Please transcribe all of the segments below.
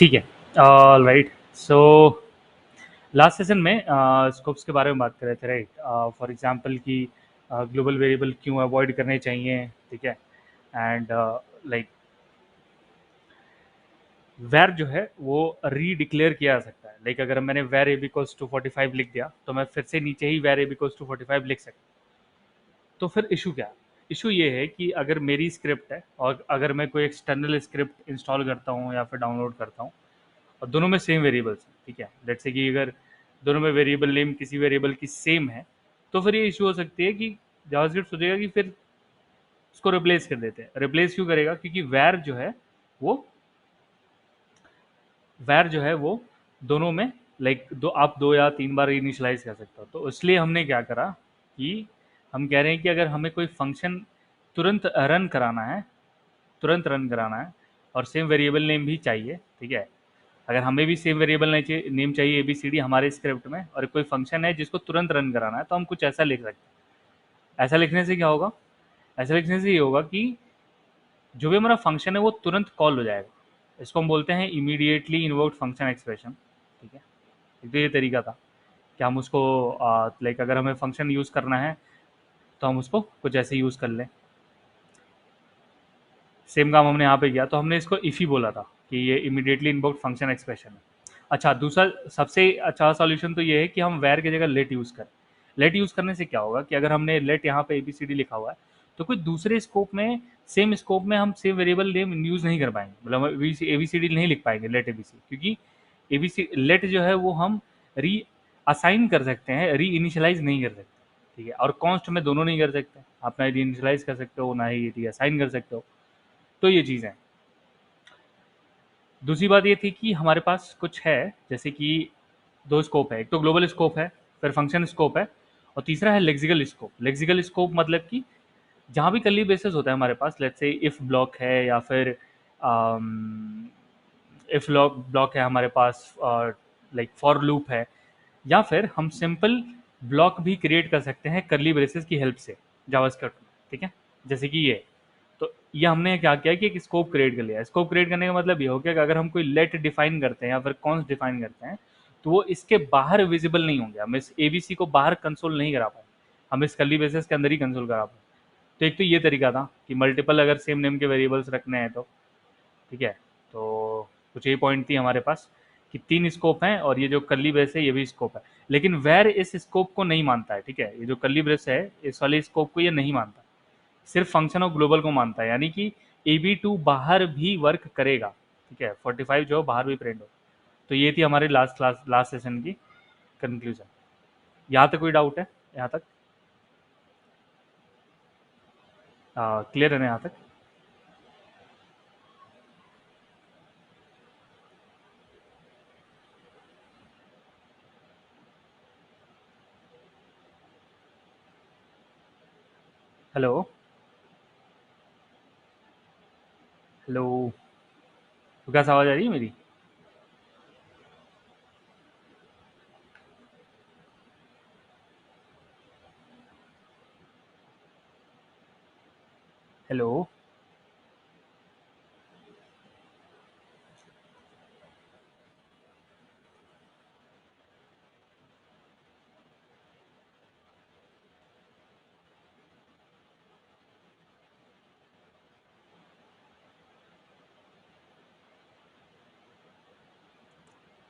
ठीक है। Right. So last session में स्कोप्स के बारे में बात कर रहे थे, राइट। फॉर एग्जांपल कि ग्लोबल वेरिएबल क्यों अवॉइड करने चाहिए, ठीक है। एंड लाइक वैर जो है वो रीडिक्लेयर किया जा सकता है। लाइक अगर मैंने वैर ए बिकॉज टू 45 लिख दिया तो मैं फिर से नीचे ही वैर ए बिकॉज टू 45 लिख सकता हूँ। तो फिर इशू क्या है? इशू ये है कि अगर मेरी स्क्रिप्ट है और अगर मैं कोई एक्सटर्नल स्क्रिप्ट इंस्टॉल करता हूँ या फिर डाउनलोड करता हूँ और दोनों में सेम वेरिएबल्स हैं, ठीक है। लेट्स से कि अगर दोनों में वेरिएबल नेम किसी वेरिएबल की सेम है, तो फिर ये इशू हो सकती है कि जावास्क्रिप्ट सोचेगा कि फिर उसको रिप्लेस कर देते हैं। रिप्लेस क्यों करेगा? क्योंकि वो वैर जो है वो दोनों में लाइक दो आप 2 या 3 बार इनिशियलाइज़ कर सकते हो। तो इसलिए हमने क्या करा कि हम कह रहे हैं कि अगर हमें कोई फ़ंक्शन तुरंत रन कराना है, तुरंत रन कराना है और सेम वेरिएबल नेम भी चाहिए, ठीक है। अगर हमें भी सेम वेरिएबल नेम चाहिए एबीसीडी हमारे स्क्रिप्ट में और कोई फ़ंक्शन है जिसको तुरंत रन कराना है, तो हम कुछ ऐसा लिख सकते हैं। ऐसा लिखने से क्या होगा? ऐसा लिखने से ये होगा कि जो भी हमारा फ़ंक्शन है वो तुरंत कॉल हो जाएगा। इसको हम बोलते हैं इमीडिएटली इन्वोक्ड फंक्शन एक्सप्रेशन, ठीक है। एक तो ये तरीका था कि हम उसको लाइक अगर हमें फंक्शन यूज़ करना है तो हम उसको कुछ ऐसे यूज़ कर लें। सेम काम हमने यहाँ पे किया, तो हमने इसको इफ़ ही बोला था कि ये इमीडिएटली इन्वोक्ड फंक्शन एक्सप्रेशन है। अच्छा, दूसरा सबसे अच्छा सॉल्यूशन तो ये है कि हम वेर की जगह लेट यूज़ करें। लेट यूज़ करने से क्या होगा कि अगर हमने लेट यहाँ पे एबीसीडी लिखा हुआ है, तो कोई दूसरे स्कोप में सेम स्कोप में हम सेम वेरिएबल नेम यूज़ नहीं कर पाएंगे। मतलब एबीसीडी नहीं लिख पाएंगे लेट एबीसी, क्योंकि एबीसी लेट जो है वो हम री असाइन कर सकते हैं, री इनिशियलाइज नहीं कर सकते, ठीक है। और कॉन्स्ट में दोनों नहीं कर सकते, आप ना री इनिशियलाइज कर सकते हो ना ही री असाइन कर सकते हो। तो ये चीज़ है। दूसरी बात ये थी कि हमारे पास कुछ है, जैसे कि दो स्कोप है, एक तो ग्लोबल स्कोप है, फिर फंक्शन स्कोप है, और तीसरा है लेक्सिकल स्कोप। लेक्सिकल स्कोप मतलब कि जहाँ भी कर्ली ब्रेसेस होता है हमारे पास, लेट्स से इफ ब्लॉक है या फिर इफ ब्लॉक है हमारे पास, और लाइक फॉर लूप है, या फिर हम सिंपल ब्लॉक भी क्रिएट कर सकते हैं कर्ली ब्रेसेस की हेल्प से जावास्क्रिप्ट में, ठीक है। जैसे कि ये, तो ये हमने क्या किया कि एक स्कोप क्रिएट कर लिया। स्कोप क्रिएट करने का मतलब ये हो गया कि अगर हम कोई लेट डिफाइन करते हैं या फिर कॉन्स डिफाइन करते हैं, तो वो इसके बाहर विजिबल नहीं होंगे। हम इस एबीसी को बाहर कंसोल नहीं करा पाएंगे, हम इस कर्ली ब्रेसेस के अंदर ही कंसोल करा पाएंगे। तो एक तो ये तरीका था कि मल्टीपल अगर सेम नेम के वेरिएबल्स रखने हैं तो, ठीक है। तो कुछ ये पॉइंट थी हमारे पास कि 3 स्कोप हैं और ये जो कर्ली ब्रेस है ये भी स्कोप है, लेकिन वेर इस स्कोप को नहीं मानता है, ठीक है। ये जो कर्ली ब्रेस है इस वाले स्कोप को ये नहीं मानता, सिर्फ फंक्शन ऑफ ग्लोबल को मानता है, यानी कि AB2 बाहर भी वर्क करेगा, ठीक है। 45 जो बाहर भी प्रिंट हो। तो ये थी हमारी लास्ट सेशन की कंक्लूजन। यहाँ तक कोई डाउट है? यहाँ तक क्लियर है ना? यहाँ तक हेलो? हेलो? तो क्या आवाज़ आ रही है मेरी? हेलो?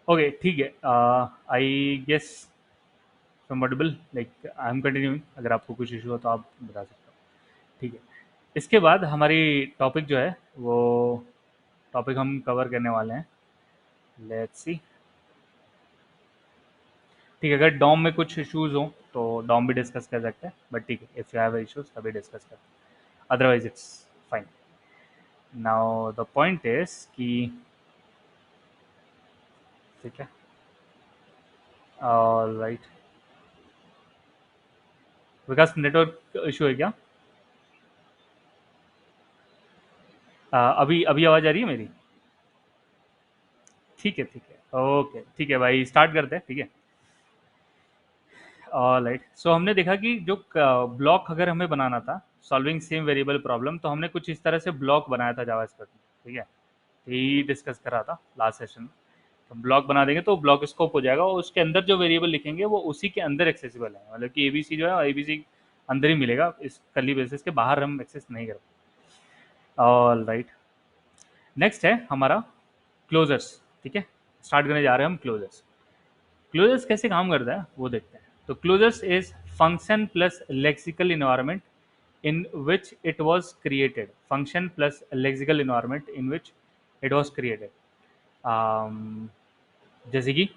ओके, ठीक है। आई गेस समवटेबल, लाइक आई एम कंटिन्यूइंग। अगर आपको कुछ इशू हो तो आप बता सकते हो, ठीक है। इसके बाद हमारी टॉपिक जो है वो टॉपिक हम कवर करने वाले हैं, लेट्स सी। ठीक है, अगर डॉम में कुछ इश्यूज हो तो डॉम भी डिस्कस कर सकते हैं, बट ठीक है, इफ़ यू हैव इश्यूज तभी डिस्कस करते हैं, otherwise it's fine. Now the point is कि, ठीक है, ऑलराइट। विकास, नेटवर्क इशू है क्या? अभी अभी आवाज़ आ रही है मेरी? ठीक है, ठीक है, ओके, ठीक है भाई, स्टार्ट करते हैं, ठीक है। ऑलराइट, सो हमने देखा कि जो ब्लॉक अगर हमें बनाना था, सॉल्विंग सेम वेरिएबल प्रॉब्लम, तो हमने कुछ इस तरह से ब्लॉक बनाया था जावास्क्रिप्ट में, ठीक है। यही डिस्कस करा था लास्ट सेशन में। तो ब्लॉक बना देंगे तो ब्लॉक स्कोप हो जाएगा, और उसके अंदर जो वेरिएबल लिखेंगे वो उसी के अंदर एक्सेसिबल है, मतलब कि एबीसी जो है एबीसी अंदर ही मिलेगा, इस कर्ली बेसिस के बाहर हम एक्सेस नहीं कर पाएंगे। ऑल राइट, नेक्स्ट है हमारा क्लोजर्स। ठीक है, स्टार्ट करने जा रहे हैं हम क्लोजर्स। क्लोजर्स कैसे काम करता है वो देखते हैं। तो closures is function plus lexical environment in which it was created, function plus lexical environment in which it was created। um, जैसे कि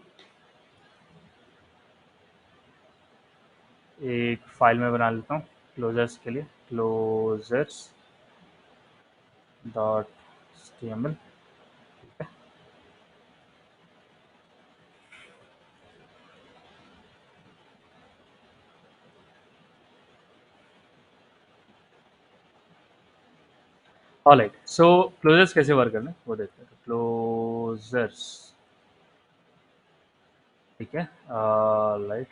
एक फाइल में बना लेता हूँ क्लोजर्स के लिए, क्लोजर्स डॉट html। ऑलराइट, सो क्लोजर्स कैसे वर्क करना है वो देखते हैं। क्लोजर्स, ठीक है, ऑलराइट।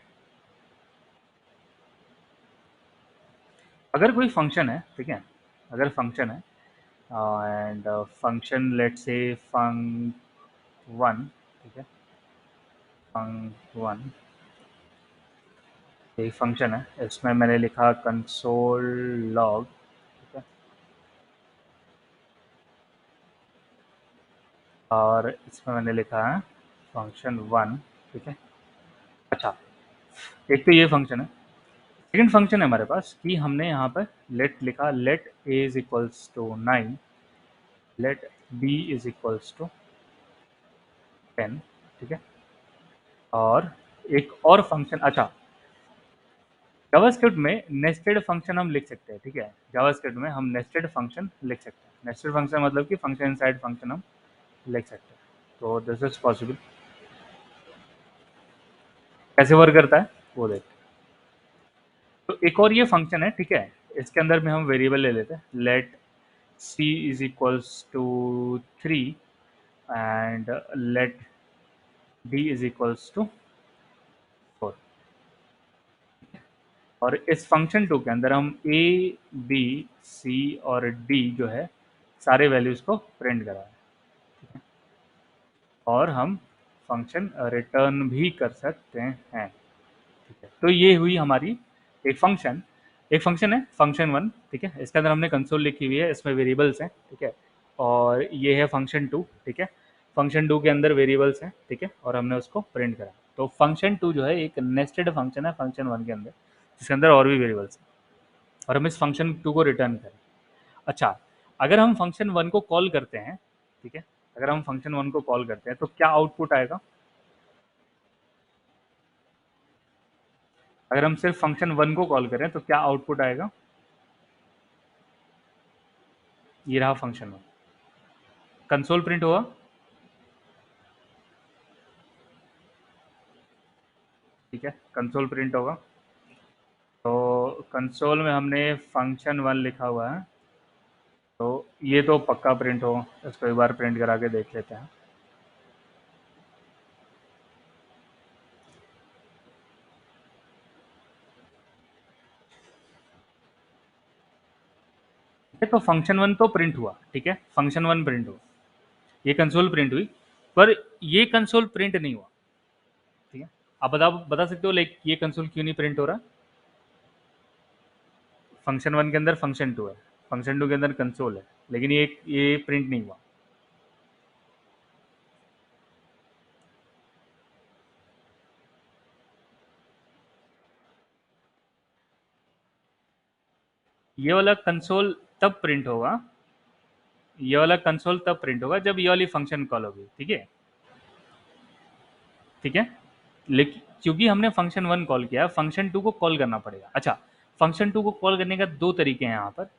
अगर कोई फंक्शन है, ठीक है, अगर फंक्शन है एंड फंक्शन लेट से fun1, ठीक है, fun1 एक फंक्शन है, इसमें मैंने लिखा कंसोल लॉग, ठीक है, और इसमें मैंने लिखा है फंक्शन1, ठीक है। अच्छा, एक तो ये फंक्शन है। सेकंड फंक्शन है हमारे पास कि हमने यहाँ पर लेट लिखा, let A is equals to 9, let B is equals to 10, ठीक है। और एक और फंक्शन, अच्छा, जावास्क्रिप्ट में नेस्टेड फंक्शन हम लिख सकते हैं, ठीक है, जावास्क्रिप्ट में हम नेस्टेड फंक्शन लिख सकते हैं। नेस्टेड फंक्शन मतलब कि फंक्शन इनसाइड फंक्शन हम लिख सकते हैं। तो दिस इज पॉसिबल। कैसे वर्क करता है वो देखते हैं। तो एक और ये फंक्शन है, ठीक है, इसके अंदर में हम वेरिएबल ले लेते हैं, let C is equals to 3 and let D is equals to 4। और इस फंक्शन टू के अंदर हम ए बी सी और डी जो है सारे वैल्यूज को प्रिंट करा है, और हम फंक्शन रिटर्न भी कर सकते हैं, ठीक है। तो ये हुई हमारी एक फंक्शन, एक फंक्शन है फंक्शन1, ठीक है, इसके अंदर हमने कंसोल लिखी हुई है, इसमें वेरिएबल्स हैं, ठीक है। और ये है फंक्शन2, ठीक है, फंक्शन2 के अंदर वेरिएबल्स हैं, ठीक है, और हमने उसको प्रिंट करा। तो फंक्शन2 जो है एक नेस्टेड फंक्शन है फंक्शन1 के अंदर, जिसके अंदर और भी वेरिएबल्स हैं, और हम इस फंक्शन2 को रिटर्न करें। अच्छा, अगर हम फंक्शन1 को कॉल करते हैं, ठीक है, अगर हम फंक्शन1 को कॉल करते हैं तो क्या आउटपुट आएगा? अगर हम सिर्फ फंक्शन1 को कॉल करें तो क्या आउटपुट आएगा? ये रहा फंक्शन1, कंसोल प्रिंट हुआ, ठीक है, कंसोल प्रिंट होगा। तो कंसोल में हमने फंक्शन1 लिखा हुआ है, तो ये तो पक्का प्रिंट होगा, इसको एक बार प्रिंट करा के देख लेते हैं। तो फंक्शन1 तो प्रिंट हुआ, ठीक है, फंक्शन1 प्रिंट हुआ, ये कंसोल प्रिंट हुई, पर ये कंसोल प्रिंट नहीं हुआ, ठीक है। आप बता सकते हो लाइक ये कंसोल क्यों नहीं प्रिंट हो रहा? फंक्शन1 के अंदर फंक्शन2 है, फंक्शन2 के अंदर कंसोल है, लेकिन ये प्रिंट नहीं हुआ। ये वाला कंसोल तब प्रिंट होगा, ये वाला कंसोल तब प्रिंट होगा जब ये वाली फंक्शन कॉल होगी, ठीक है, ठीक है। लेकिन क्योंकि हमने फंक्शन1 कॉल किया, फंक्शन2 को कॉल करना पड़ेगा। अच्छा, फंक्शन2 को कॉल करने का दो तरीके हैं यहाँ पर,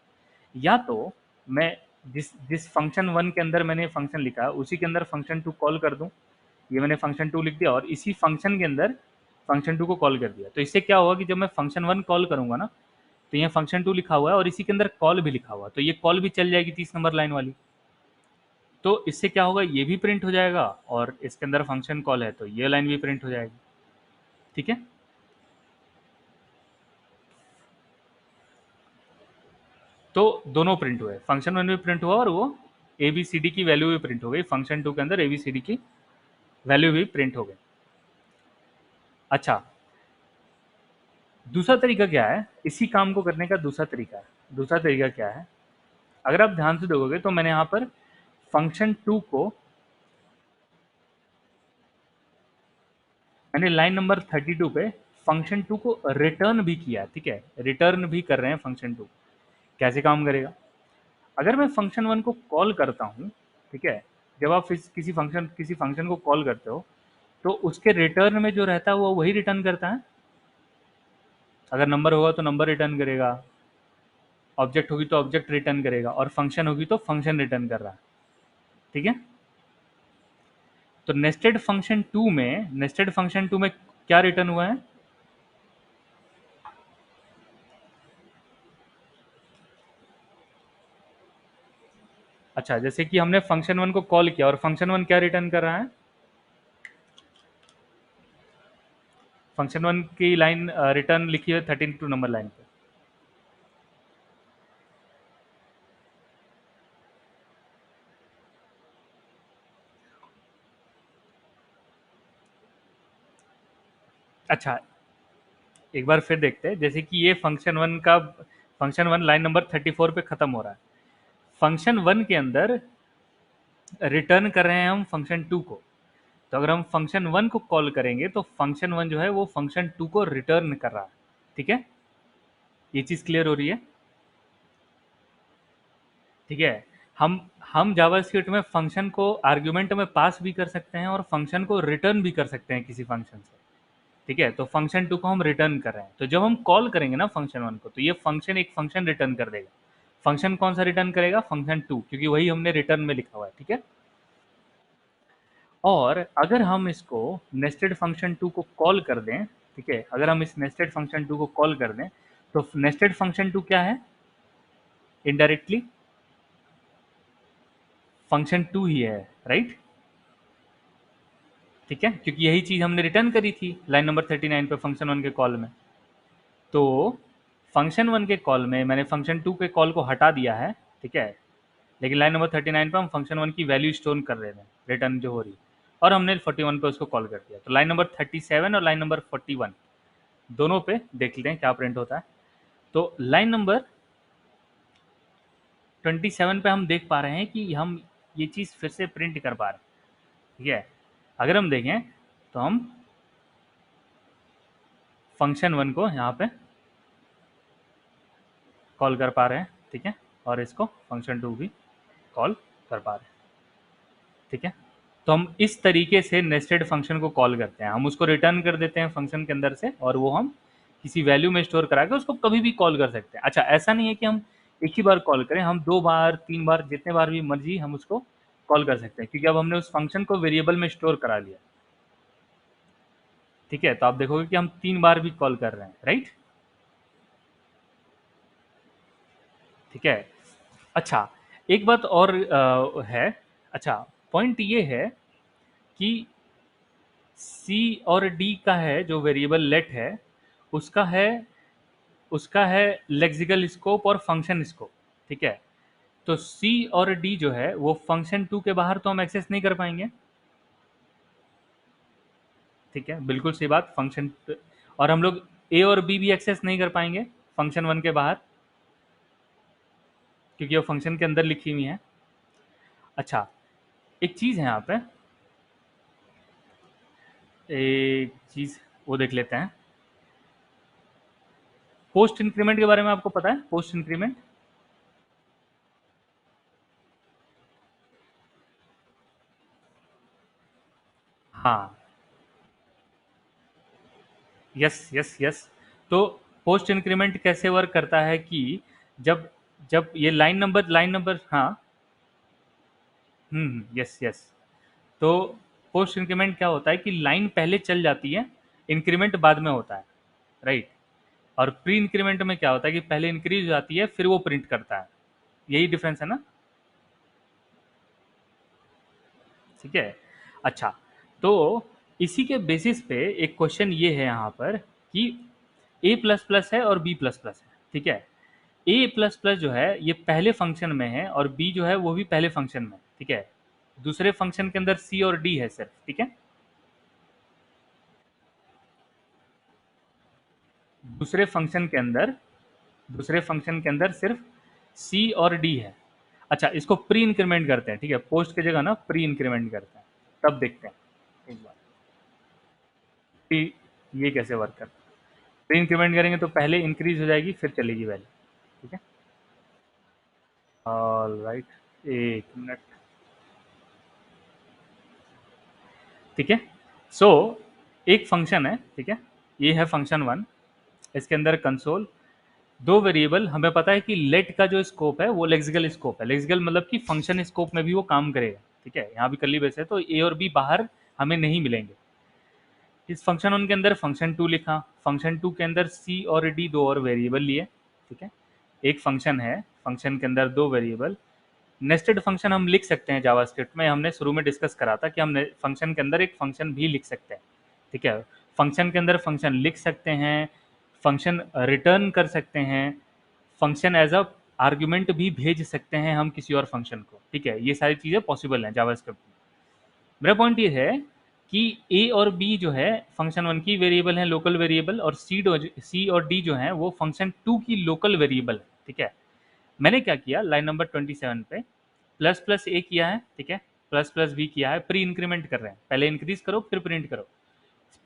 या तो मैं जिस जिस फंक्शन1 के अंदर मैंने फंक्शन लिखा है उसी के अंदर फंक्शन2 कॉल कर दूं, ये मैंने फंक्शन2 लिख दिया और इसी फंक्शन के अंदर फंक्शन2 को कॉल कर दिया, तो इससे क्या होगा कि जब मैं फंक्शन1 कॉल करूंगा ना, तो यहाँ फंक्शन2 लिखा हुआ है और इसी के अंदर कॉल भी लिखा हुआ है, तो ये कॉल भी चल जाएगी 30 नंबर लाइन वाली। तो इससे क्या होगा, ये भी प्रिंट हो जाएगा और इसके अंदर फंक्शन कॉल है तो ये लाइन भी प्रिंट हो जाएगी, ठीक है। तो दोनों प्रिंट हुए, फंक्शन वन भी प्रिंट हुआ और वो ए बी सी डी की वैल्यू भी प्रिंट हो गई, फंक्शन 2 के अंदर ए बी सी डी की वैल्यू भी प्रिंट हो गई। अच्छा, दूसरा तरीका क्या है इसी काम को करने का? दूसरा तरीका क्या है, अगर आप ध्यान से देखोगे तो मैंने यहाँ पर फंक्शन 2 को, मैंने लाइन नंबर 32 पे फंक्शन 2 को रिटर्न भी किया, ठीक है, रिटर्न भी कर रहे हैं फंक्शन 2। कैसे काम करेगा? अगर मैं फंक्शन 1 को कॉल करता हूँ, ठीक है, जब आप किसी फंक्शन को कॉल करते हो तो उसके रिटर्न में जो रहता है वो वही रिटर्न करता है। अगर नंबर होगा तो नंबर रिटर्न करेगा, ऑब्जेक्ट होगी तो ऑब्जेक्ट रिटर्न करेगा, और फंक्शन होगी तो फंक्शन रिटर्न कर रहा है, ठीक है। तो नेस्टेड फंक्शन 2 में क्या रिटर्न हुआ है? अच्छा, जैसे कि हमने फंक्शन 1 को कॉल किया और फंक्शन 1 क्या रिटर्न कर रहा है? फंक्शन 1 की लाइन रिटर्न लिखी है 32 नंबर लाइन पे। अच्छा, एक बार फिर देखते हैं, जैसे कि ये फंक्शन 1 लाइन नंबर 34 पे खत्म हो रहा है। फंक्शन 1 के अंदर रिटर्न कर रहे हैं हम फंक्शन 2 को, तो अगर हम फंक्शन 1 को कॉल करेंगे तो फंक्शन 1 जो है वो फंक्शन 2 को रिटर्न कर रहा है, ठीक है। ये चीज क्लियर हो रही है? ठीक है। हम जावास्क्रिप्ट में फंक्शन को आर्गुमेंट में पास भी कर सकते हैं और फंक्शन को रिटर्न भी कर सकते हैं किसी फंक्शन से, ठीक है। तो फंक्शन 2 को हम रिटर्न कर रहे हैं, तो जब हम कॉल करेंगे ना फंक्शन 1 को, तो ये फंक्शन एक फंक्शन रिटर्न कर देगा। फंक्शन कौन सा रिटर्न करेगा? फंक्शन 2, क्योंकि वही हमने रिटर्न में लिखा हुआ है, ठीक है। और अगर हम इसको नेस्टेड फंक्शन 2 को कॉल कर दें, ठीक है, अगर हम इस नेस्टेड फंक्शन 2 को कॉल कर दें, तो नेस्टेड फंक्शन 2 क्या है? इनडायरेक्टली फंक्शन 2 ही है, राइट, ठीक है, क्योंकि यही चीज हमने रिटर्न करी थी लाइन नंबर 39 पे फंक्शन 1 के कॉल में। तो फंक्शन 1 के कॉल में मैंने फंक्शन 2 के कॉल को हटा दिया है, ठीक है, लेकिन लाइन नंबर 39 पे हम फंक्शन 1 की वैल्यू स्टोर कर रहे थे, रिटर्न जो हो रही, और हमने 41 पे उसको कॉल कर दिया। तो लाइन नंबर 37 और लाइन नंबर 41 दोनों पे देख लेते हैं क्या प्रिंट होता है। तो लाइन नंबर 27 पे हम देख पा रहे हैं कि हम ये चीज़ फिर से प्रिंट कर पा रहे हैं, ठीक है। अगर हम देखें तो हम फंक्शन 1 को यहाँ पे कॉल कर पा रहे हैं, ठीक है, और इसको फंक्शन 2 भी कॉल कर पा रहे हैं, ठीक है। तो हम इस तरीके से नेस्टेड फंक्शन को कॉल करते हैं, हम उसको रिटर्न कर देते हैं फंक्शन के अंदर से, और वो हम किसी वैल्यू में स्टोर करा के उसको कभी भी कॉल कर सकते हैं। अच्छा, ऐसा नहीं है कि हम एक ही बार कॉल करें, हम 2 बार 3 बार जितने बार भी मर्जी हम उसको कॉल कर सकते हैं, क्योंकि अब हमने उस फंक्शन को वेरिएबल में स्टोर करा लिया, ठीक है। तो आप देखोगे कि हम 3 बार भी कॉल कर रहे हैं, राइट, ठीक है। अच्छा, एक बात और है। अच्छा, पॉइंट ये है कि सी और डी का है जो वेरिएबल लेट है, उसका है उसका है लेक्सिकल स्कोप और फंक्शन स्कोप, ठीक है। तो सी और डी जो है वो फंक्शन 2 के बाहर तो हम एक्सेस नहीं कर पाएंगे, ठीक है, बिल्कुल सही बात, फंक्शन, और हम लोग ए और बी भी एक्सेस नहीं कर पाएंगे फंक्शन 1 के बाहर, क्योंकि वो फंक्शन के अंदर लिखी हुई है। अच्छा, एक चीज़ है यहाँ पे, एक चीज़ वो देख लेते हैं, पोस्ट इंक्रीमेंट के बारे में आपको पता है? पोस्ट इंक्रीमेंट, हाँ, यस यस यस। तो पोस्ट इंक्रीमेंट कैसे वर्क करता है कि जब जब ये लाइन नंबर, हाँ, यस यस। तो पोस्ट इंक्रीमेंट क्या होता है कि लाइन पहले चल जाती है, इंक्रीमेंट बाद में होता है, राइट। और प्री इंक्रीमेंट में क्या होता है कि पहले इंक्रीज हो जाती है फिर वो प्रिंट करता है, यही डिफरेंस है ना, ठीक है। अच्छा, तो इसी के बेसिस पे एक क्वेश्चन ये है यहाँ पर कि ए प्लस प्लस है और बी प्लस प्लस है, ठीक है। ए प्लस प्लस जो है ये पहले फंक्शन में है और बी जो है वो भी पहले फंक्शन में, ठीक है। दूसरे फंक्शन के अंदर सी और डी है सिर्फ, ठीक है। दूसरे फंक्शन के अंदर दूसरे फंक्शन के अंदर सिर्फ सी और डी है। अच्छा, इसको प्री इंक्रीमेंट करते हैं, ठीक है, पोस्ट की जगह ना प्री इंक्रीमेंट करते हैं, तब देखते हैं एक बार कि ये कैसे वर्क करता है। प्री इंक्रीमेंट करेंगे तो पहले इंक्रीज हो जाएगी फिर चलेगी वैल्यू, ठीक है। ऑल राइट, एक मिनट, ठीक है। सो एक फंक्शन है, ठीक है, ये है फंक्शन वन। इसके अंदर कंसोल दो वेरिएबल, हमें पता है कि लेट का जो स्कोप है वो लेक्सिकल स्कोप है। लेक्सिकल मतलब कि फंक्शन स्कोप में भी वो काम करेगा, ठीक है। यहाँ भी कर्ली ब्रेस है तो ए और बी बाहर हमें नहीं मिलेंगे। इस फंक्शन वन के अंदर फंक्शन टू लिखा, फंक्शन टू के अंदर सी और डी दो और वेरिएबल लिए, ठीक है। एक फंक्शन है, फंक्शन के अंदर दो वेरिएबल। नेस्टेड फंक्शन हम लिख सकते हैं जावास्क्रिप्ट में, हमने शुरू में डिस्कस करा था कि हम फंक्शन के अंदर एक फंक्शन भी लिख सकते हैं, ठीक है। फंक्शन के अंदर फंक्शन लिख सकते हैं, फंक्शन रिटर्न कर सकते हैं, फंक्शन एज अ आर्ग्यूमेंट भी भेज सकते हैं हम किसी और फंक्शन को, ठीक है। ये सारी चीज़ें पॉसिबल हैं जावास्क्रिप्ट में। मेरा पॉइंट ये है कि ए और बी जो है फंक्शन वन की वेरिएबल है, लोकल वेरिएबल, और सी और डी जो है वो फंक्शन टू की लोकल वेरिएबल है, ठीक है। मैंने क्या किया, लाइन नंबर 27 पे प्लस प्लस ए किया है, ठीक है, प्लस प्लस बी किया है, प्री इंक्रीमेंट कर रहे हैं, पहले इंक्रीज करो फिर प्रिंट करो,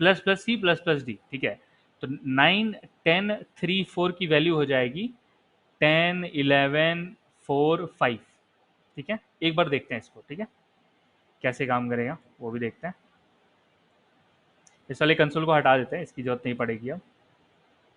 plus plus C plus plus D, ठीक है। तो 9 10 3 4 की वैल्यू हो जाएगी 10 11 4 5, ठीक है। एक बार देखते हैं इसको, ठीक है, कैसे काम करेगा वो भी देखते हैं। इस वाले कंसोल को हटा देते हैं, इसकी जरूरत नहीं पड़ेगी अब,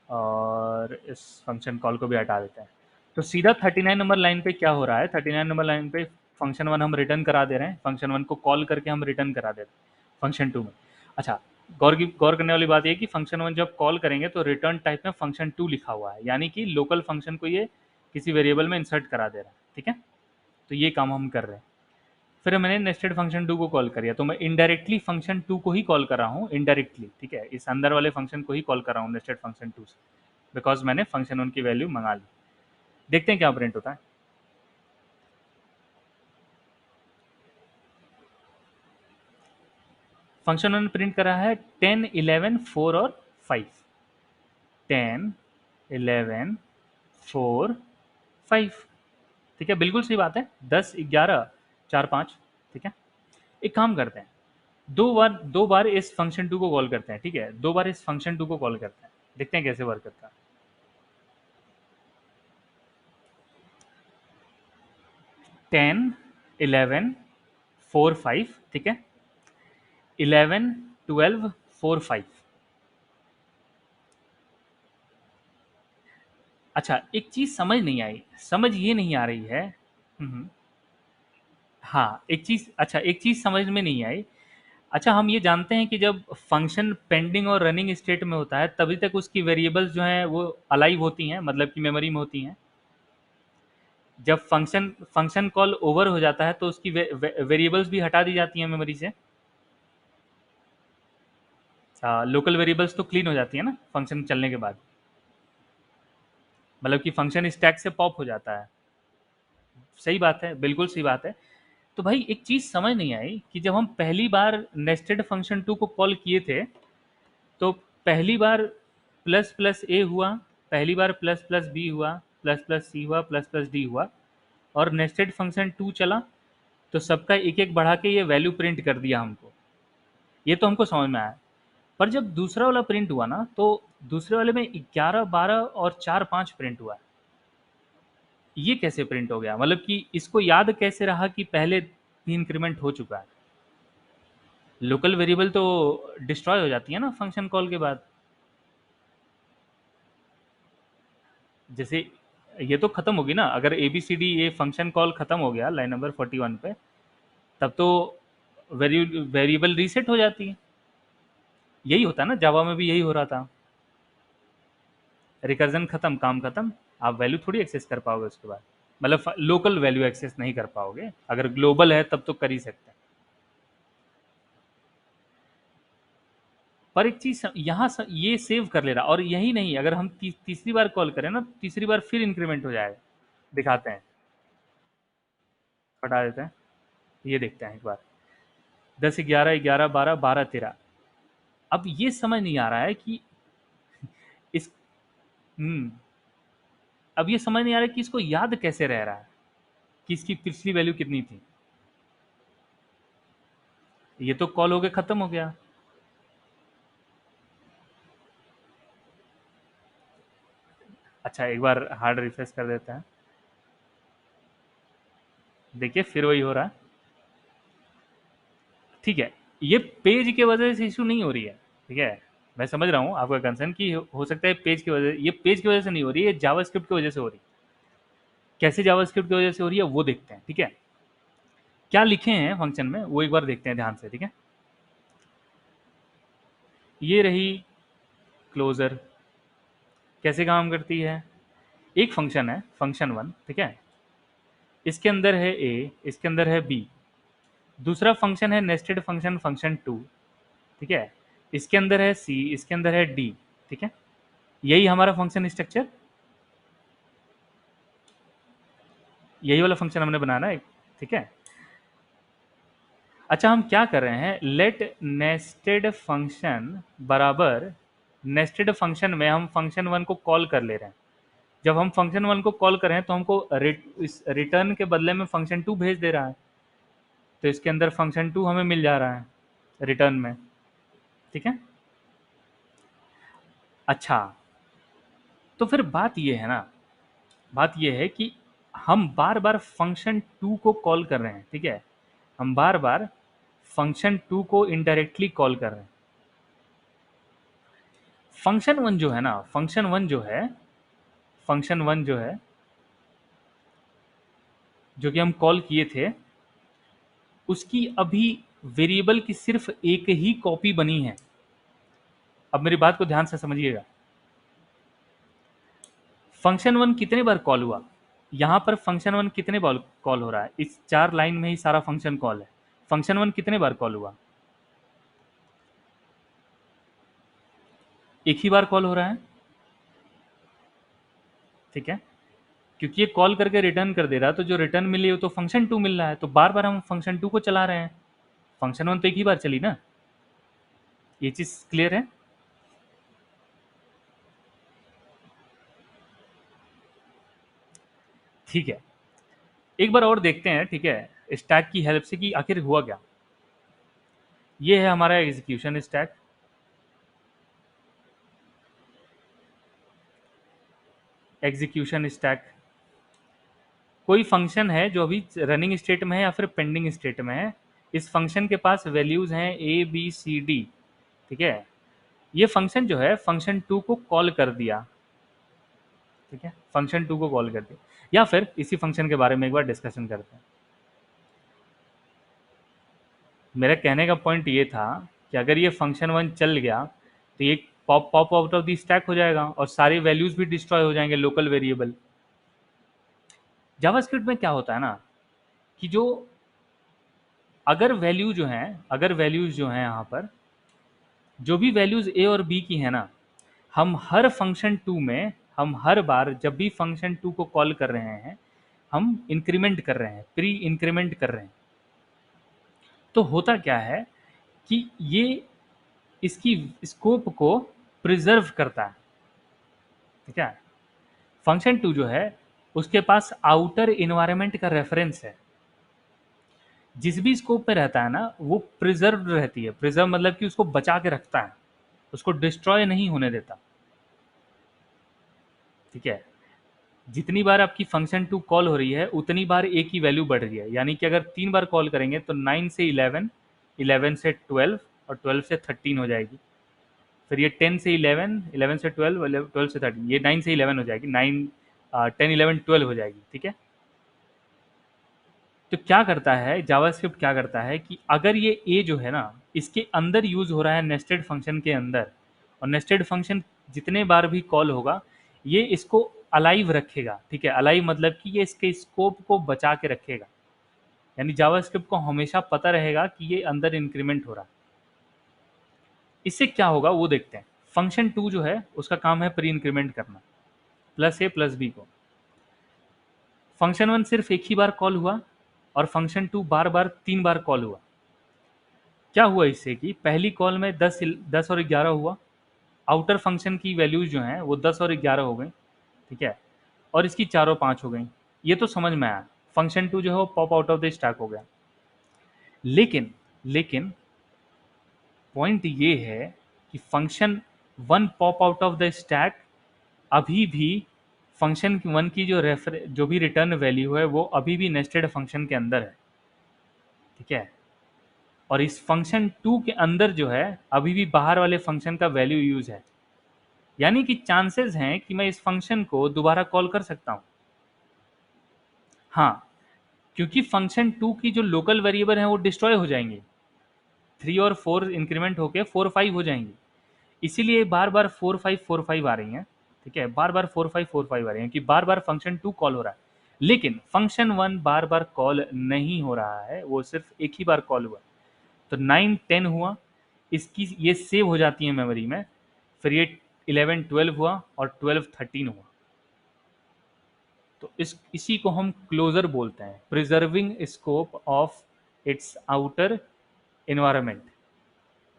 और इस फंक्शन कॉल को भी हटा देते हैं। तो सीधा 39 नंबर लाइन पे क्या हो रहा है, 39 नंबर लाइन पे फंक्शन वन हम रिटर्न करा दे रहे हैं, फंक्शन वन को कॉल करके हम रिटर्न करा दे रहे हैं फंक्शन टू में। अच्छा, गौर करने वाली बात यह कि फंक्शन वन जब कॉल करेंगे तो रिटर्न टाइप में फंक्शन टू लिखा हुआ है, यानी कि लोकल फंक्शन को ये किसी वेरिएबल में इंसर्ट करा दे रहा है, ठीक है। तो ये काम हम कर रहे हैं। फिर मैंने नेस्टेड फंक्शन टू को कॉल करिया, तो मैं इनडायरेक्टली फंक्शन टू को ही कॉल कर रहा हूँ, इनडायरेक्टली, ठीक है, इस अंदर वाले फंक्शन को ही कॉल कर रहा हूँ नेस्टेड फंक्शन टू से, बिकॉज मैंने फंक्शन वन की वैल्यू मंगा ली। देखते हैं क्या प्रिंट होता है। फंक्शन वन प्रिंट करा है 10 11 4 और 5, 10 11 4 5, ठीक है, बिल्कुल सही बात है, 10 11 4 5, ठीक है। एक काम करते हैं, दो बार इस फंक्शन टू को कॉल करते हैं, ठीक है, दो बार इस फंक्शन टू को कॉल करते हैं, देखते हैं कैसे वर्क करता है। 10 11 4 5, ठीक है, 11 12 4 5। अच्छा, एक चीज समझ नहीं आई, समझ ये नहीं आ रही है। हाँ, एक चीज, अच्छा एक चीज समझ में नहीं आई। अच्छा, हम ये जानते हैं कि जब फंक्शन पेंडिंग और रनिंग स्टेट में होता है तभी तक उसकी वेरिएबल्स जो हैं वो अलाइव होती हैं, मतलब कि मेमोरी में होती हैं। जब फंक्शन फंक्शन कॉल ओवर हो जाता है तो उसकी वेरिएबल्स भी हटा दी जाती हैं मेमोरी से। लोकल वेरिएबल्स तो क्लीन हो जाती है ना फंक्शन चलने के बाद, मतलब कि फंक्शन स्टैक से पॉप हो जाता है। सही बात है, बिल्कुल सही बात है। तो भाई एक चीज़ समझ नहीं आई कि जब हम पहली बार नेस्टेड फंक्शन टू को कॉल किए थे तो पहली बार प्लस प्लस ए हुआ, पहली बार प्लस प्लस बी हुआ, प्लस प्लस सी हुआ, प्लस प्लस डी हुआ, और नेस्टेड फंक्शन टू चला तो सबका एक एक बढ़ा के ये वैल्यू प्रिंट कर दिया हमको। ये तो हमको समझ में आया। पर जब दूसरा वाला प्रिंट हुआ ना तो दूसरे वाले में 11 12 और 4 5 प्रिंट हुआ। ये कैसे प्रिंट हो गया, मतलब कि इसको याद कैसे रहा कि पहले भी इंक्रीमेंट हो चुका है। लोकल वेरिएबल तो डिस्ट्रॉय हो जाती है ना फंक्शन कॉल के बाद। जैसे ये तो खत्म होगी ना, अगर ए बी सी डी ये फंक्शन कॉल खत्म हो गया लाइन नंबर 41 पे, तब तो वेरिएबल रीसेट हो जाती है। यही होता है ना, जावा में भी यही हो रहा था। रिकर्जन खत्म, काम खत्म, आप वैल्यू थोड़ी एक्सेस कर पाओगे उसके बाद, मतलब लोकल वैल्यू एक्सेस नहीं कर पाओगे। अगर ग्लोबल है तब तो कर ही सकते हैं। पर एक चीज यहाँ ये सेव कर ले रहा, और यही नहीं, अगर हम तीसरी बार कॉल करें ना, तीसरी बार फिर इंक्रीमेंट हो जाएगा। दिखाते हैं, हटा देते हैं, ये देखते हैं एक बार। 10 11 11 12 12 13। अब ये समझ नहीं आ रहा है कि इस हम्म अब ये समझ नहीं आ रहा है कि इसको याद कैसे रह रहा है कि इसकी पिछली वैल्यू कितनी थी। ये तो कॉल हो गया, खत्म हो गया। अच्छा, एक बार हार्ड रिफ्रेश कर देते हैं, देखिए फिर वही हो रहा है। ठीक है, ये पेज की वजह से इशू नहीं हो रही है, ठीक है। मैं समझ रहा हूँ आपका कंसर्न कि हो सकता है पेज की वजह, ये पेज की वजह से नहीं हो रही है, जावास्क्रिप्ट की वजह से हो रही है। कैसे जावास्क्रिप्ट की वजह से हो रही है वो देखते हैं, ठीक है। क्या लिखे हैं फंक्शन में वो एक बार देखते हैं ध्यान से, ठीक है। ये रही क्लोजर, कैसे काम करती है। एक फंक्शन है फंक्शन वन, ठीक है, इसके अंदर है ए, इसके अंदर है बी। दूसरा फंक्शन है नेस्टेड फंक्शन फंक्शन टू, ठीक है, इसके अंदर है सी, इसके अंदर है डी, ठीक है। यही हमारा फंक्शन स्ट्रक्चर, यही वाला फंक्शन हमने बनाना है, ठीक है। अच्छा, हम क्या कर रहे हैं, लेट नेस्टेड फंक्शन बराबर नेस्टेड फंक्शन में हम फंक्शन वन को कॉल कर ले रहे हैं। जब हम फंक्शन वन को कॉल कर रहे हैं तो हमको इस रिटर्न के बदले में फंक्शन टू भेज दे रहा है, तो इसके अंदर फंक्शन टू हमें मिल जा रहा है रिटर्न में, ठीक है। अच्छा, तो फिर बात ये है ना, बात ये है कि हम बार बार फंक्शन टू को कॉल कर रहे हैं, ठीक है। हम बार बार फंक्शन टू को इनडायरेक्टली कॉल कर रहे हैं। फंक्शन वन जो है ना, फंक्शन वन जो है, फंक्शन वन जो है, जो कि हम कॉल किए थे, उसकी अभी वेरिएबल की सिर्फ एक ही कॉपी बनी है। अब मेरी बात को ध्यान से समझिएगा। फंक्शन वन कितने बार कॉल हुआ, यहां पर फंक्शन वन कितने बार कॉल हो रहा है, इस 4 लाइन में ही सारा फंक्शन कॉल है। फंक्शन वन कितने बार कॉल हुआ, एक ही बार कॉल हो रहा है, ठीक है। क्योंकि ये कॉल करके रिटर्न कर दे रहा है, तो जो रिटर्न मिली वो तो फंक्शन टू मिल रहा है, तो बार बार हम फंक्शन टू को चला रहे हैं। फंक्शन वन तो एक ही बार चली ना, ये चीज क्लियर है। ठीक है, एक बार और देखते हैं, ठीक है, स्टैक की हेल्प से कि आखिर हुआ क्या। ये है हमारा एग्जीक्यूशन स्टैक। एग्जीक्यूशन स्टैक, कोई फंक्शन है जो अभी रनिंग स्टेट में है या फिर पेंडिंग स्टेट में है। इस फंक्शन के पास वैल्यूज हैं ए बी सी डी, ठीक है। ये फंक्शन जो है फंक्शन टू को कॉल कर दिया, ठीक है, फंक्शन टू को कॉल कर दिया। या फिर इसी फंक्शन के बारे में एक बार डिस्कशन करते हैं। मेरा कहने का पॉइंट ये था कि अगर ये फंक्शन वन चल गया तो ये pop pop out of the stack हो जाएगा और सारे वैल्यूज भी डिस्ट्रॉय हो जाएंगे, लोकल वेरिएबल। जावास्क्रिप्ट में क्या होता है ना कि जो अगर वैल्यू जो है, अगर वैल्यूज जो है यहाँ पर जो भी वैल्यूज ए और बी की है ना, हम हर फंक्शन टू में, हम हर बार जब भी फंक्शन टू को कॉल कर रहे हैं हम इंक्रीमेंट कर रहे हैं, प्री इंक्रीमेंट कर रहे हैं। तो होता क्या है कि ये इसकी स्कोप को प्रिजर्व करता है, ठीक है। फंक्शन टू जो है उसके पास आउटर इन्वायरमेंट का रेफरेंस है, जिस भी स्कोप में रहता है ना वो प्रिजर्व रहती है। प्रिजर्व मतलब कि उसको बचा के रखता है, उसको डिस्ट्रॉय नहीं होने देता, ठीक है। जितनी बार आपकी फंक्शन टू कॉल हो रही है उतनी बार ए की वैल्यू बढ़ रही है, यानी कि अगर 3 बार कॉल करेंगे तो 9 से 11, 11 से 12 और 12 से 13 हो जाएगी। फिर ये 10 से 11, 11 से 12, 12 से 13, ये 9 से 11 हो जाएगी, 9 10 11 12 हो जाएगी, ठीक है। तो क्या करता है जावास्क्रिप्ट, क्या करता है कि अगर ये ए जो है ना इसके अंदर यूज हो रहा है नेस्टेड फंक्शन के अंदर, और नेस्टेड फंक्शन जितने बार भी कॉल होगा ये इसको अलाइव रखेगा, ठीक है। अलाइव मतलब कि ये इसके स्कोप को बचा के रखेगा, यानी जावास्क्रिप्ट को हमेशा पता रहेगा कि ये अंदर इंक्रीमेंट हो रहा है। इससे क्या होगा वो देखते हैं। फंक्शन 2 जो है उसका काम है प्री इंक्रीमेंट करना, प्लस ए प्लस बी को। फंक्शन 1 सिर्फ एक ही बार कॉल हुआ और फंक्शन 2 बार बार 3 बार कॉल हुआ। क्या हुआ इससे कि पहली कॉल में 10 और 11 हुआ, आउटर फंक्शन की वैल्यूज जो हैं वो 10 और 11 हो गई, ठीक है, और इसकी 4 और 5 हो गई। ये तो समझ में आया, फंक्शन 2 जो है वो pop out of the stack हो गया। लेकिन लेकिन पॉइंट ये है कि function 1 pop out of the stack अभी भी फंक्शन 1 की जो भी रिटर्न वैल्यू है वो अभी भी नेस्टेड फंक्शन के अंदर है, ठीक है। और इस फंक्शन 2 के अंदर जो है अभी भी बाहर वाले फंक्शन का वैल्यू यूज है, यानी कि चांसेस हैं कि मैं इस फंक्शन को दोबारा कॉल कर सकता हूं। हाँ, क्योंकि फंक्शन 2 की जो लोकल वेरिएबल है वो डिस्ट्रॉय हो जाएंगे, 3 और 4 इंक्रीमेंट होके 4 5 हो जाएंगी, इसीलिए बार बार 4 5 4 5 आ रही हैं, ठीक है, बार बार 4 5 4 5 आ रही हैं कि बार बार फंक्शन 2 कॉल हो रहा है। लेकिन फंक्शन 1 बार बार कॉल नहीं हो रहा है, वो सिर्फ एक ही बार कॉल हुआ। तो 9 10 हुआ, इसकी ये सेव हो जाती है मेमोरी में। फिर ये 11 12 हुआ और 12 13 हुआ। तो इसी को हम क्लोजर बोलते हैं, preserving scope of its outer environment.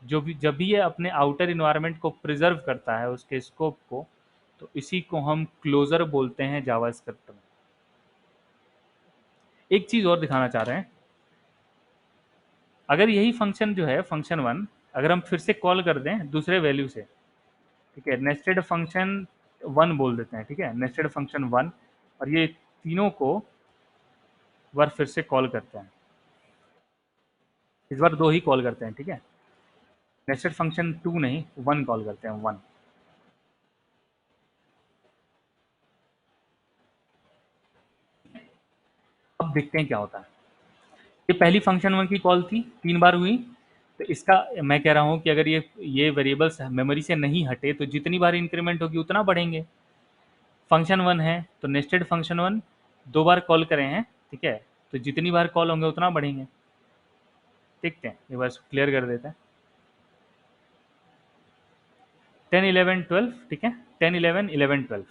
जो भी जब भी ये अपने आउटर इन्वायरमेंट को प्रिजर्व करता है उसके स्कोप को, तो इसी को हम क्लोजर बोलते हैं जावास्क्रिप्ट में। एक चीज और दिखाना चाह रहे हैं, अगर यही फंक्शन जो है फंक्शन 1 अगर हम फिर से कॉल कर दें दूसरे वैल्यू से, ठीक है, नेस्टेड फंक्शन 1 बोल देते हैं, ठीक है, नेस्टेड फंक्शन 1, और ये तीनों को बार फिर से कॉल करते हैं, इस बार 2 ही कॉल करते हैं, ठीक है, नेस्टेड फंक्शन 2 नहीं 1 कॉल करते हैं, 1। अब देखते हैं क्या होता है। ये पहली फंक्शन 1 की कॉल थी, 3 बार हुई, तो इसका मैं कह रहा हूँ कि अगर ये वेरिएबल्स मेमोरी से नहीं हटे तो जितनी बार इंक्रीमेंट होगी उतना बढ़ेंगे। फंक्शन 1 है तो नेस्टेड फंक्शन 1 2 बार कॉल करें हैं, ठीक है, तो जितनी बार कॉल होंगे उतना बढ़ेंगे। देखते हैं, ये बस क्लियर कर देते हैं। 10 11 12, ठीक है, 10 11 11 12,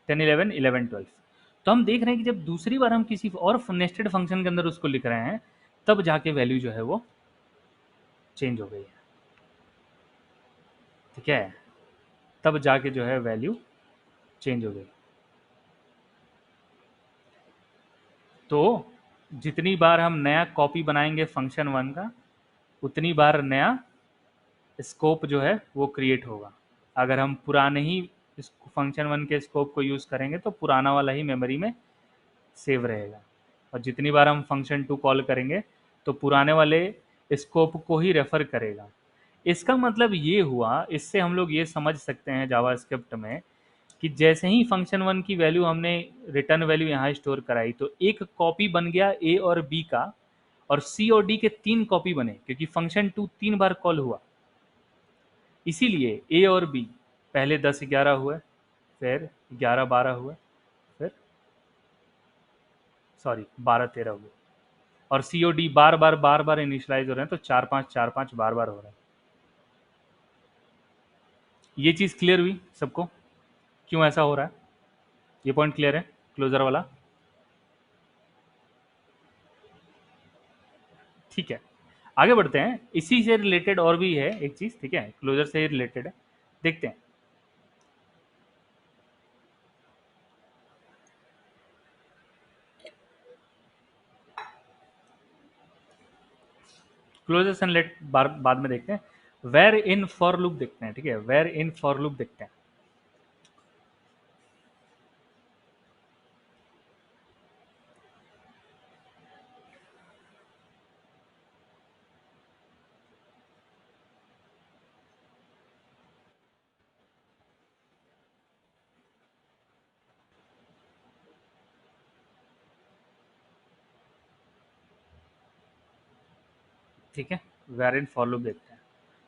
10 11 11 12। तो हम देख रहे हैं कि जब दूसरी बार हम किसी और नेस्टेड फंक्शन के अंदर उसको लिख रहे हैं तब जाके वैल्यू जो है वो चेंज हो गई है, ठीक है, तब जाके जो है वैल्यू चेंज हो गई। तो जितनी बार हम नया कॉपी बनाएंगे फंक्शन 1 का उतनी बार नया स्कोप जो है वो क्रिएट होगा। अगर हम पुराने ही इस फंक्शन 1 के स्कोप को यूज़ करेंगे तो पुराना वाला ही मेमोरी में सेव रहेगा, और जितनी बार हम फंक्शन 2 कॉल करेंगे तो पुराने वाले स्कोप को ही रेफर करेगा। इसका मतलब ये हुआ, इससे हम लोग ये समझ सकते हैं जावास्क्रिप्ट में कि जैसे ही फंक्शन 1 की वैल्यू हमने रिटर्न वैल्यू यहाँ स्टोर कराई तो एक कॉपी बन गया ए और बी का, और सी और डी के 3 कॉपी बने क्योंकि फंक्शन 2 3 बार कॉल हुआ। इसीलिए ए और बी पहले 10 11 हुए, फिर 11 12 हुए, फिर सॉरी 12 13 हुए, और सी ओ डी बार बार इनिशियलाइज हो रहे हैं, तो 4 5 बार बार हो रहे हैं। ये चीज़ क्लियर हुई सबको, क्यों ऐसा हो रहा है? ये पॉइंट क्लियर है क्लोजर वाला? ठीक है, आगे बढ़ते हैं। इसी से रिलेटेड और भी है एक चीज़, ठीक है, क्लोजर से रिलेटेड है, देखते हैं। क्लोजर से रिलेटेड बाद में देखते हैं। वेर इन फॉर लूप देखते हैं, ठीक है, वेर इन फॉर लूप देखते हैं। ठीक है, वेर इन फॉर लूप देखते हैं।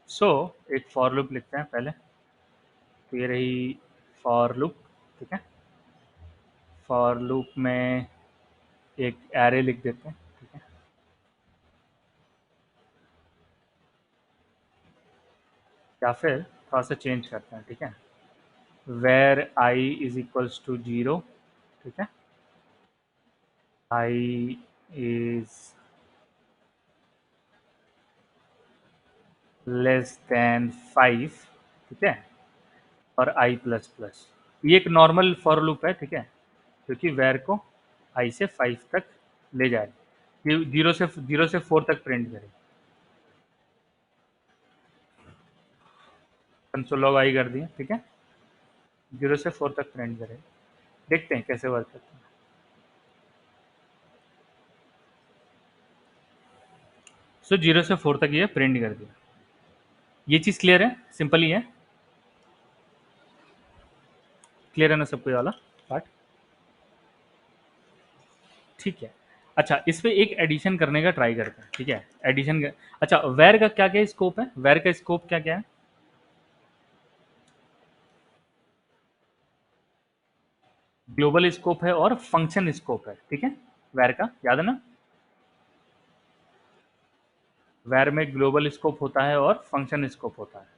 सो एक फॉर लूप लिखते हैं पहले, तो ये रही फॉर लूप, ठीक है। फॉर लूप में एक एरे लिख देते हैं, ठीक है। या फिर थोड़ा सा चेंज करते हैं, ठीक है, var I is equals to 0, ठीक है, आई इज लेस देन 5, ठीक है, और आई प्लस प्लस। ये एक नॉर्मल फॉर लूप है, ठीक है, क्योंकि वेर को आई से 5 तक ले जाए, ये 0 से 4 तक प्रिंट करे। कंसोल लॉग आई कर दिया, ठीक है, 0 से 4 तक प्रिंट करे। देखते हैं कैसे वर्क करता है। सो 0 से 4 तक ये प्रिंट कर दिया। ये चीज़ क्लियर है, सिंपल ही है, क्लियर है ना सबको ये वाला पार्ट? ठीक है। अच्छा, इस पे एक एडिशन करने का ट्राई करते हैं, ठीक है, एडिशन का। अच्छा, वेर का क्या क्या स्कोप है, वेर का स्कोप क्या क्या है? ग्लोबल स्कोप है और फंक्शन स्कोप है, ठीक है, वेर का याद है ना? वेर में ग्लोबल स्कोप होता है और फंक्शन स्कोप होता है।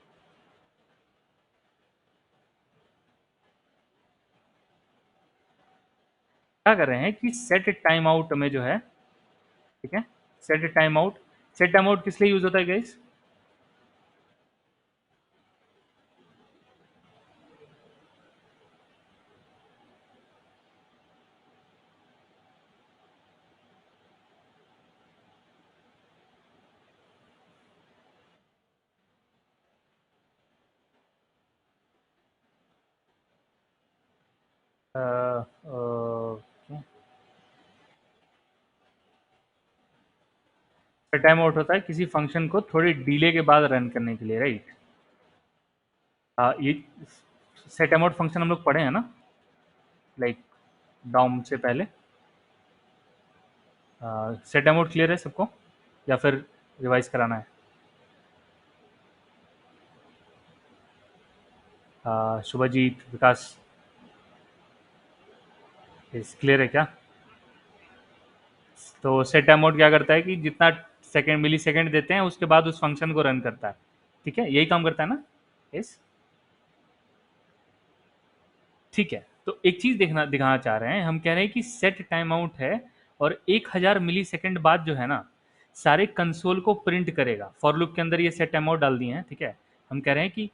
क्या कर रहे हैं कि सेट टाइम आउट में जो है, ठीक है, set time out, set time out किस लिए यूज होता है गाइस? सेट टाइम आउट होता है किसी फंक्शन को थोड़ी डिले के बाद रन करने के लिए, राइट? ये सेट टाइम आउट फंक्शन हम लोग पढ़े हैं ना, लाइक डॉम से पहले। सेट टाइम आउट क्लियर है सबको या फिर रिवाइज कराना है? शुभजीत, विकास, क्लियर है क्या? तो सेट टाइम आउट क्या करता है कि जितना सेकंड मिली सेकंड देते हैं उसके बाद उस फंक्शन को रन करता है, ठीक है, यही काम करता है ना? यस, ठीक है। तो एक चीज देखना दिखाना चाह रहे हैं, हम कह रहे हैं कि सेट टाइम आउट है और 1000 मिली सेकेंड बाद जो है ना, सारे कंसोल को प्रिंट करेगा। फॉर लूप के अंदर ये सेट टाइम आउट डाल दिए हैं, ठीक है। हम कह रहे हैं कि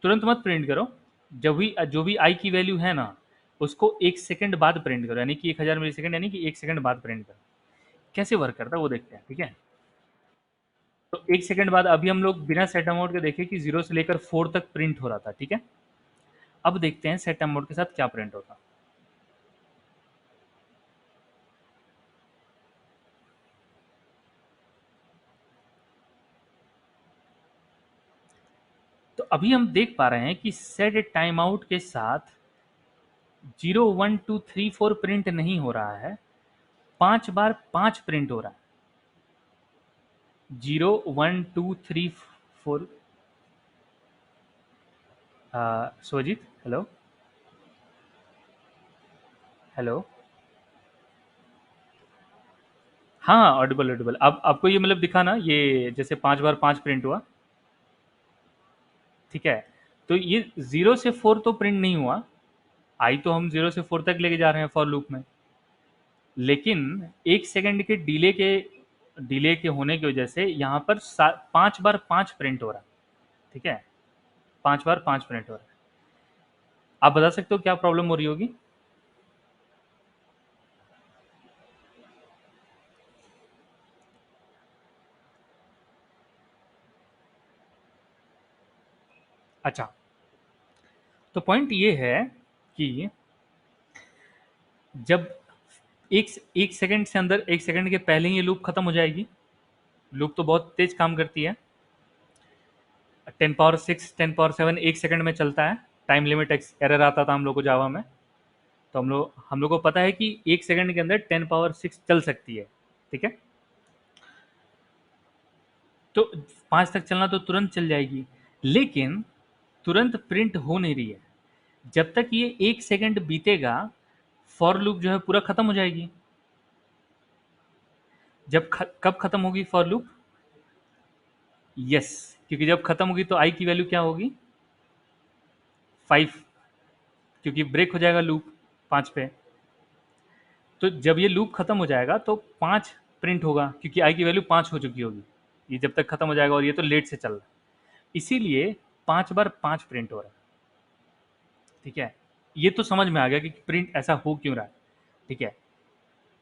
तुरंत मत प्रिंट करो, जब भी जो भी आई की वैल्यू है ना, उसको 1 सेकंड बाद प्रिंट करो, यानी कि 1000 मिली सेकंड, यानी कि 1 सेकंड बाद प्रिंट करो। कैसे वर्क करता है वो देखते हैं, ठीक है। तो 1 सेकंड बाद अभी हम लोग बिना सेट अमाउंट के देखे कि 0 से लेकर 4 तक प्रिंट हो रहा था, ठीक है। अब देखते हैं सेट अमाउंट के साथ क्या प्रिंट होता। तो अभी हम देख पा रहे हैं कि सेट टाइम आउट के साथ 0 1 2 3 4 प्रिंट नहीं हो रहा है, 5 बार 5 प्रिंट हो रहा है। 0 1 2 3 4। स्वजित, हेलो, हेलो। हाँ, ऑडिबल ऑडिबल। अब आपको ये मतलब दिखा ना, ये जैसे 5 बार 5 प्रिंट हुआ, ठीक है। तो ये 0 से 4 तो प्रिंट नहीं हुआ, आई तो हम 0 से 4 तक लेके जा रहे हैं फॉर लूप में, लेकिन 1 सेकंड के डिले के होने की वजह से यहाँ पर 5 बार 5 प्रिंट हो रहा है, ठीक है, 5 बार 5 प्रिंट हो रहा है। आप बता सकते हो क्या प्रॉब्लम हो रही होगी? अच्छा, तो पॉइंट ये है कि जब एक एक सेकंड से अंदर, 1 सेकंड के पहले ही ये लूप खत्म हो जाएगी। लूप तो बहुत तेज काम करती है, 10 पावर 6 10 पावर 7 1 सेकंड में चलता है। टाइम लिमिट एरर आता था हम लोग को जावा में, तो हम लोग को पता है कि 1 सेकंड के अंदर 10 पावर 6 चल सकती है, ठीक है। तो 5 तक चलना तो तुरंत चल जाएगी, लेकिन तुरंत प्रिंट हो नहीं रही है। जब तक ये 1 सेकंड बीतेगा, फॉर लूप जो है पूरा खत्म हो जाएगी। कब खत्म होगी फॉर लूप? यस, क्योंकि जब खत्म होगी तो आई की वैल्यू क्या होगी 5, क्योंकि ब्रेक हो जाएगा लूप 5 पे। तो जब ये लूप खत्म हो जाएगा तो 5 प्रिंट होगा, क्योंकि आई की वैल्यू 5 हो चुकी होगी ये जब तक खत्म हो जाएगा, और ये तो लेट से चल रहा है, इसीलिए 5 बार 5 प्रिंट हो रहा है। ठीक है, ये तो समझ में आ गया कि प्रिंट ऐसा हो क्यों रहा है। ठीक है,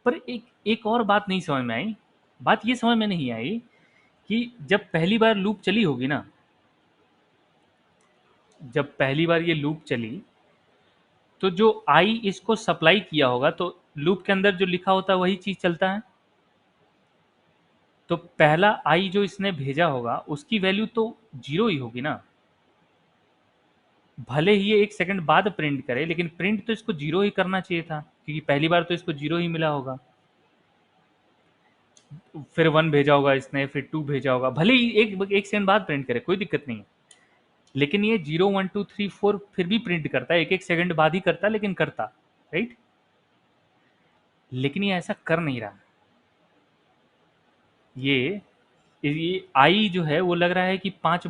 पर एक एक और बात नहीं समझ में आई। बात ये समझ में नहीं आई कि जब पहली बार लूप चली होगी ना, जब पहली बार ये लूप चली, तो जो आई इसको सप्लाई किया होगा, तो लूप के अंदर जो लिखा होता है वही चीज चलता है। तो पहला आई जो इसने भेजा होगा उसकी वैल्यू तो 0 ही होगी ना। भले ही ये 1 सेकंड बाद प्रिंट करे, लेकिन प्रिंट तो इसको 0 ही करना चाहिए था, क्योंकि पहली बार तो इसको 0 ही मिला होगा। फिर 1 भेजा होगा इसने, फिर 2 भेजा होगा, भले ही एक सेकंड बाद प्रिंट करे, कोई दिक्कत नहीं है। लेकिन ये 0 1 2 3 4 फिर भी प्रिंट करता है, एक सेकंड बाद ही करता, लेकिन करता। राइट। लेकिन ये ऐसा कर नहीं रहा। ये ये आई जो है वो लग रहा है कि 5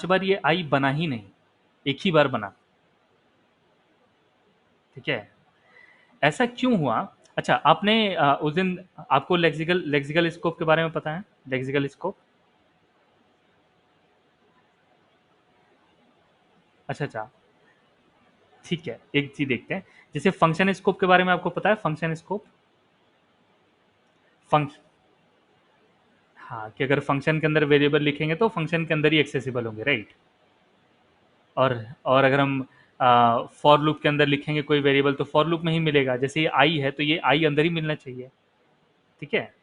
बार ये आई बना ही नहीं, एक ही बार बना। ठीक है, ऐसा क्यों हुआ? अच्छा, आपने उस दिन, आपको लेक्सिकल लेक्सिकल स्कोप के बारे में पता है? Lexical scope. अच्छा अच्छा, ठीक है, एक चीज देखते हैं। जैसे फंक्शन स्कोप के बारे में आपको पता है? फंक्शन स्कोप, फंक्शन, हाँ, कि अगर फंक्शन के अंदर वेरिएबल लिखेंगे तो फंक्शन के अंदर ही एक्सेसिबल होंगे, राइट। और अगर हम फॉर लूप के अंदर लिखेंगे कोई वेरिएबल तो फॉर लूप में ही मिलेगा। जैसे ये आई है तो ये आई अंदर ही मिलना चाहिए। ठीक है,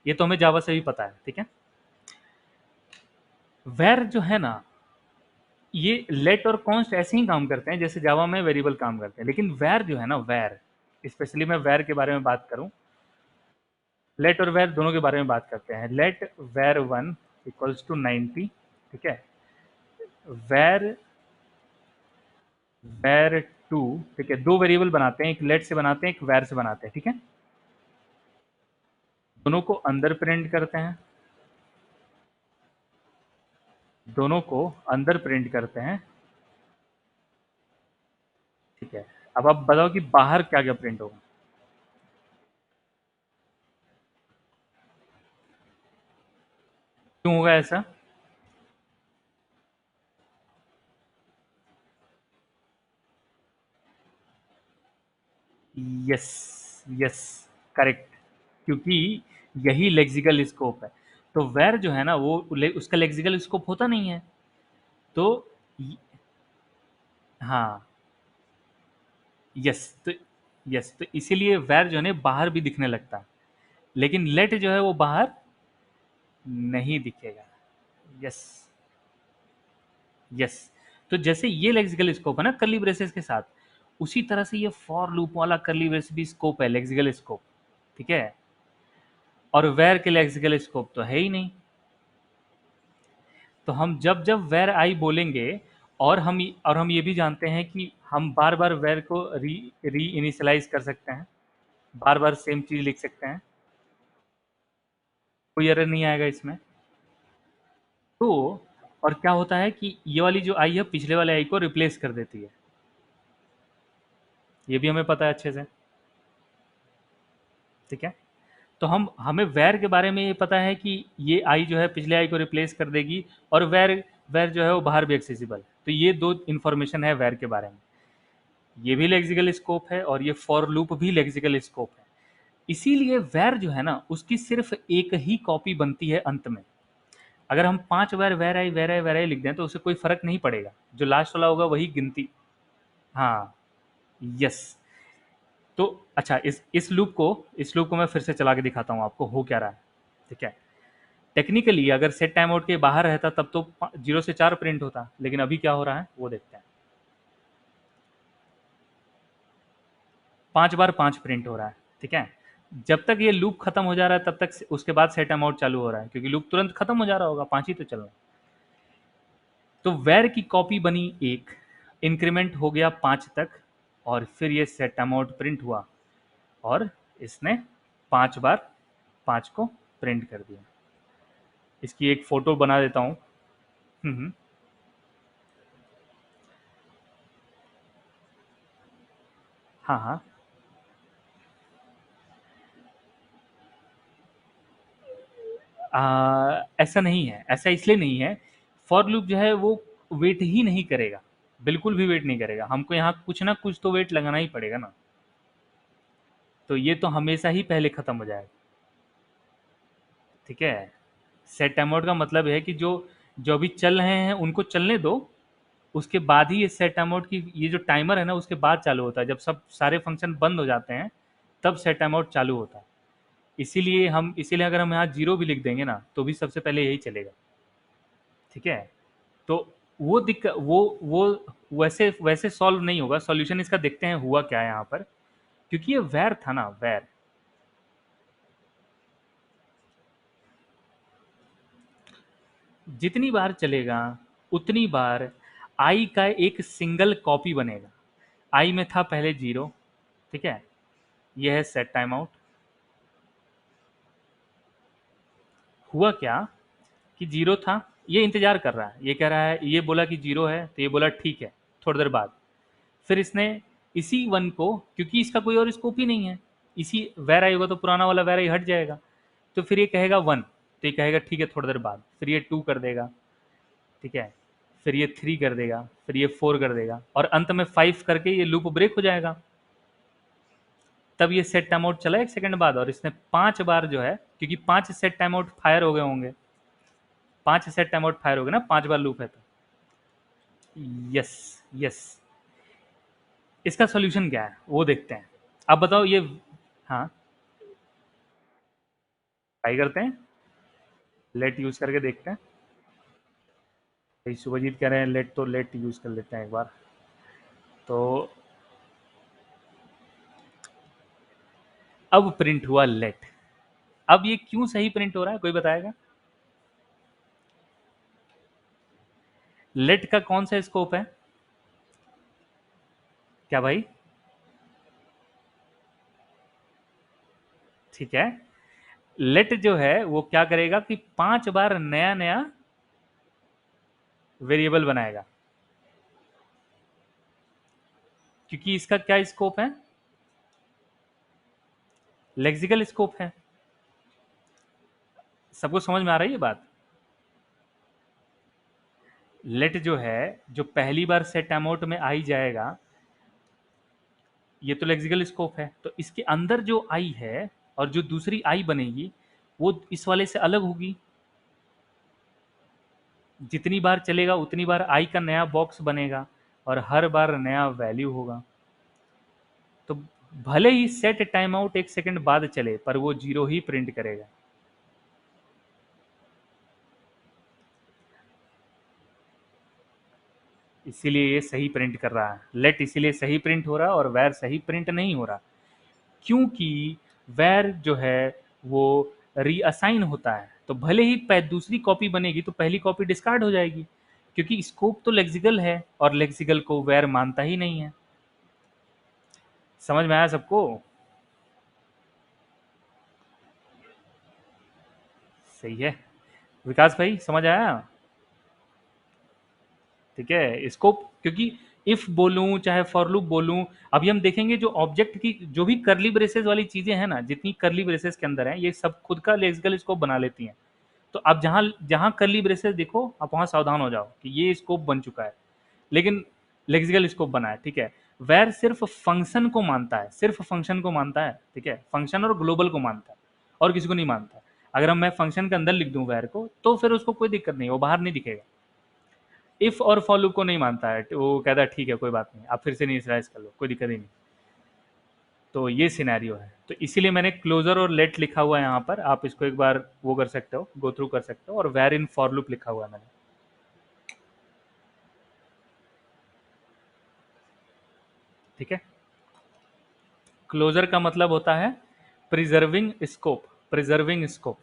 ये तो हमें जावा से भी पता है। ठीक है, वेर जो है ना, ये लेट और कॉन्स्ट ऐसे ही काम करते हैं जैसे जावा में वेरिएबल काम करते हैं, लेकिन वेर जो है ना, वेर, स्पेशली मैं वेर के बारे में बात करूं, लेट और वेर दोनों के बारे में बात करते हैं। Let var 1 equals to 90। ठीक है, वेर वेर 2, ठीक है, दो वेरिएबल बनाते हैं, एक लेट से बनाते हैं, एक वेर से बनाते हैं। ठीक है, दोनों को अंदर प्रिंट करते हैं, दोनों को अंदर प्रिंट करते हैं। ठीक है, अब आप बताओ कि बाहर क्या क्या प्रिंट होगा? क्यों होगा ऐसा? यस, यस, करेक्ट, क्योंकि यही लेक्सिकल स्कोप है। तो वेर जो है ना वो उसका लेक्सिकल स्कोप होता नहीं है। तो हाँ, यस, तो यस, तो इसीलिए वेर जो है ना बाहर भी दिखने लगता है, लेकिन लेट जो है वो बाहर नहीं दिखेगा। Yes, yes. तो जैसे ये लेक्सिकल स्कोप है ना कर्ली ब्रेसेस के साथ, उसी तरह से ये फॉर लूप वाला कर्ली ब्रेस भी स्कोप है, लेक्सिकल स्कोप। ठीक है, और वेर के लेक्सिकल स्कोप तो है ही नहीं। तो हम जब जब वेर आई बोलेंगे, और हम ये भी जानते हैं कि हम बार बार वेर को री इनिशियलाइज कर सकते हैं, बार बार सेम चीज लिख सकते हैं, कोई एरर नहीं आएगा इसमें। तो और क्या होता है कि ये वाली जो आई है पिछले वाले आई को रिप्लेस कर देती है, ये भी हमें पता है अच्छे से। ठीक है, तो हमें वेर के बारे में ये पता है कि ये आई जो है पिछले आई को रिप्लेस कर देगी, और वेर वेर जो है वो बाहर भी एक्सेसिबल। तो ये दो इंफॉर्मेशन है वेर के बारे में। ये भी लेक्सिकल स्कोप है और ये फॉर लूप भी लेक्सिकल स्कोप है। इसीलिए वेर जो है ना उसकी सिर्फ एक ही कॉपी बनती है अंत में। अगर हम 5 बार वेर आई लिख दें तो उसे कोई फर्क नहीं पड़ेगा, जो लास्ट वाला होगा वही गिनती। हाँ, यस। तो अच्छा, इस लूप को मैं फिर से चला के दिखाता हूँ आपको हो क्या रहा है। ठीक है, टेक्निकली अगर सेट टाइम आउट के बाहर रहता तब तो 0 से 4 प्रिंट होता, लेकिन अभी क्या हो रहा है वो देखते हैं। 5 बार 5 प्रिंट हो रहा है। ठीक है, जब तक ये लूप खत्म हो जा रहा है तब तक उसके बाद सेट टाइम आउट चालू हो रहा है, क्योंकि लूप तुरंत खत्म हो जा रहा होगा, 5 ही तो चल रहा है। तो वेर की कॉपी बनी एक, इंक्रीमेंट हो गया 5 तक, और फिर ये सेट टाइम आउट प्रिंट हुआ, और इसने 5 बार 5 को प्रिंट कर दिया। इसकी एक फोटो बना देता हूँ। हम्म। हाँ हाँ। ऐसा नहीं है, ऐसा इसलिए नहीं है। फॉर लूप जो है वो वेट ही नहीं करेगा, बिल्कुल भी वेट नहीं करेगा। हमको यहाँ कुछ ना कुछ तो वेट लगाना ही पड़ेगा ना। तो ये तो हमेशा ही पहले खत्म हो जाएगा। ठीक है। सेट टाइम आउट का मतलब है कि जो जो अभी चल रहे हैं उनको चलने दो, उसके बाद ही ये सेट टाइम आउट की ये जो टाइमर है ना उसके बाद चालू होता है। जब सब सारे फंक्शन बंद हो जाते हैं तब सेट टाइम आउट चालू होता है। इसीलिए अगर हम यहाँ जीरो भी लिख देंगे ना तो भी सबसे पहले यही चलेगा। ठीक है। तो वो दिक्कत वो वैसे वैसे सॉल्व नहीं होगा। सॉल्यूशन इसका देखते हैं हुआ क्या है यहाँ पर। क्योंकि ये वैर था ना, वैर जितनी बार चलेगा उतनी बार आई का एक सिंगल कॉपी बनेगा। आई में था पहले जीरो। ठीक है। ये है सेट टाइम आउट। हुआ क्या कि जीरो था, ये इंतजार कर रहा है, ये कह रहा है, ये बोला कि जीरो है तो ये बोला ठीक है। थोड़ी देर बाद फिर इसने इसी वन को, क्योंकि इसका कोई और स्कोप ही नहीं है, इसी वैर आई होगा तो पुराना वाला वैर आई हट जाएगा। तो फिर ये कहेगा वन, तो ये कहेगा ठीक है थोड़ी देर बाद, फिर ये टू कर देगा। ठीक है। फिर ये थ्री कर देगा, फिर ये फोर कर देगा और अंत में फाइव करके ये लूप ब्रेक हो जाएगा। तब ये सेट टाइम आउट चला एक सेकंड बाद, और इसने पांच बार जो है, क्योंकि पांच सेट टाइम आउट फायर हो गए होंगे, पांच सेट टाइम आउट फायर हो गए ना, पांच बार लूप है तो। यस। यस। इसका सॉल्यूशन क्या है वो देखते हैं। अब बताओ ये। हाँ। ट्राई करते हैं। लेट यूज करके देखते हैं। भाई शुभजीत कह रहे हैं लेट, तो लेट यूज कर लेते हैं एक बार। तो अब प्रिंट हुआ लेट। अब ये क्यों सही प्रिंट हो रहा है कोई बताएगा? लेट का कौन सा स्कोप है? क्या भाई? ठीक है। लेट जो है वो क्या करेगा कि पांच बार नया नया वेरिएबल बनाएगा। क्योंकि इसका क्या स्कोप है? लेक्सिकल स्कोप है। सबको समझ में आ रही है बात? लेट जो है, जो पहली बार सेट अमाउंट में आई जाएगा, ये तो लेक्सिकल स्कोप है, तो इसके अंदर जो आई है और जो दूसरी आई बनेगी वो इस वाले से अलग होगी। जितनी बार चलेगा उतनी बार आई का नया बॉक्स बनेगा और हर बार नया वैल्यू होगा। तो भले ही सेट टाइम आउट एक सेकंड बाद चले पर वो जीरो ही प्रिंट करेगा। इसीलिए ये सही प्रिंट कर रहा है। लेट इसीलिए सही प्रिंट हो रहा है और वैर सही प्रिंट नहीं हो रहा, क्योंकि वैर जो है वो रीअसाइन होता है। तो भले ही दूसरी कॉपी बनेगी तो पहली कॉपी डिस्कार्ड हो जाएगी, क्योंकि स्कोप तो लेक्सिकल है और लेक्सिकल को वैर मानता ही नहीं है। समझ में आया सबको? सही है। विकास भाई समझ आया? ठीक है। इसको क्योंकि इफ बोलूं चाहे फॉर लूप बोलूं, अभी हम देखेंगे जो ऑब्जेक्ट की जो भी करली ब्रेसेस वाली चीजें हैं ना, जितनी करली ब्रेसेस के अंदर हैं ये सब खुद का लेक्सिकल स्कोप बना लेती हैं। तो अब जहां जहां करली ब्रेसेस देखो आप वहां सावधान हो जाओ कि ये स्कोप बन चुका है, लेकिन लेक्सिकल स्कोप बना है। ठीक है। वैर सिर्फ फंक्शन को मानता है, सिर्फ फंक्शन को मानता है। ठीक है। फंक्शन और ग्लोबल को मानता है और किसी को नहीं मानता। अगर हम मैं फंक्शन के अंदर लिख दूं वैर को तो फिर उसको कोई दिक्कत नहीं, वो बाहर नहीं दिखेगा। इफ और फॉर लूप को नहीं मानता है, तो वो कहता है ठीक है कोई बात नहीं, आप फिर से इनिशियलाइज कर लो, कोई दिक्कत ही नहीं। तो ये सिनेरियो है, तो इसीलिए मैंने क्लोजर और लेट लिखा हुआ है यहाँ पर। आप इसको एक बार वो कर सकते हो, गो थ्रू कर सकते हो। और वेर इन फॉर लूप लिखा हुआ है मैंने। ठीक है। क्लोजर का मतलब होता है प्रिजर्विंग स्कोप, प्रिजर्विंग स्कोप।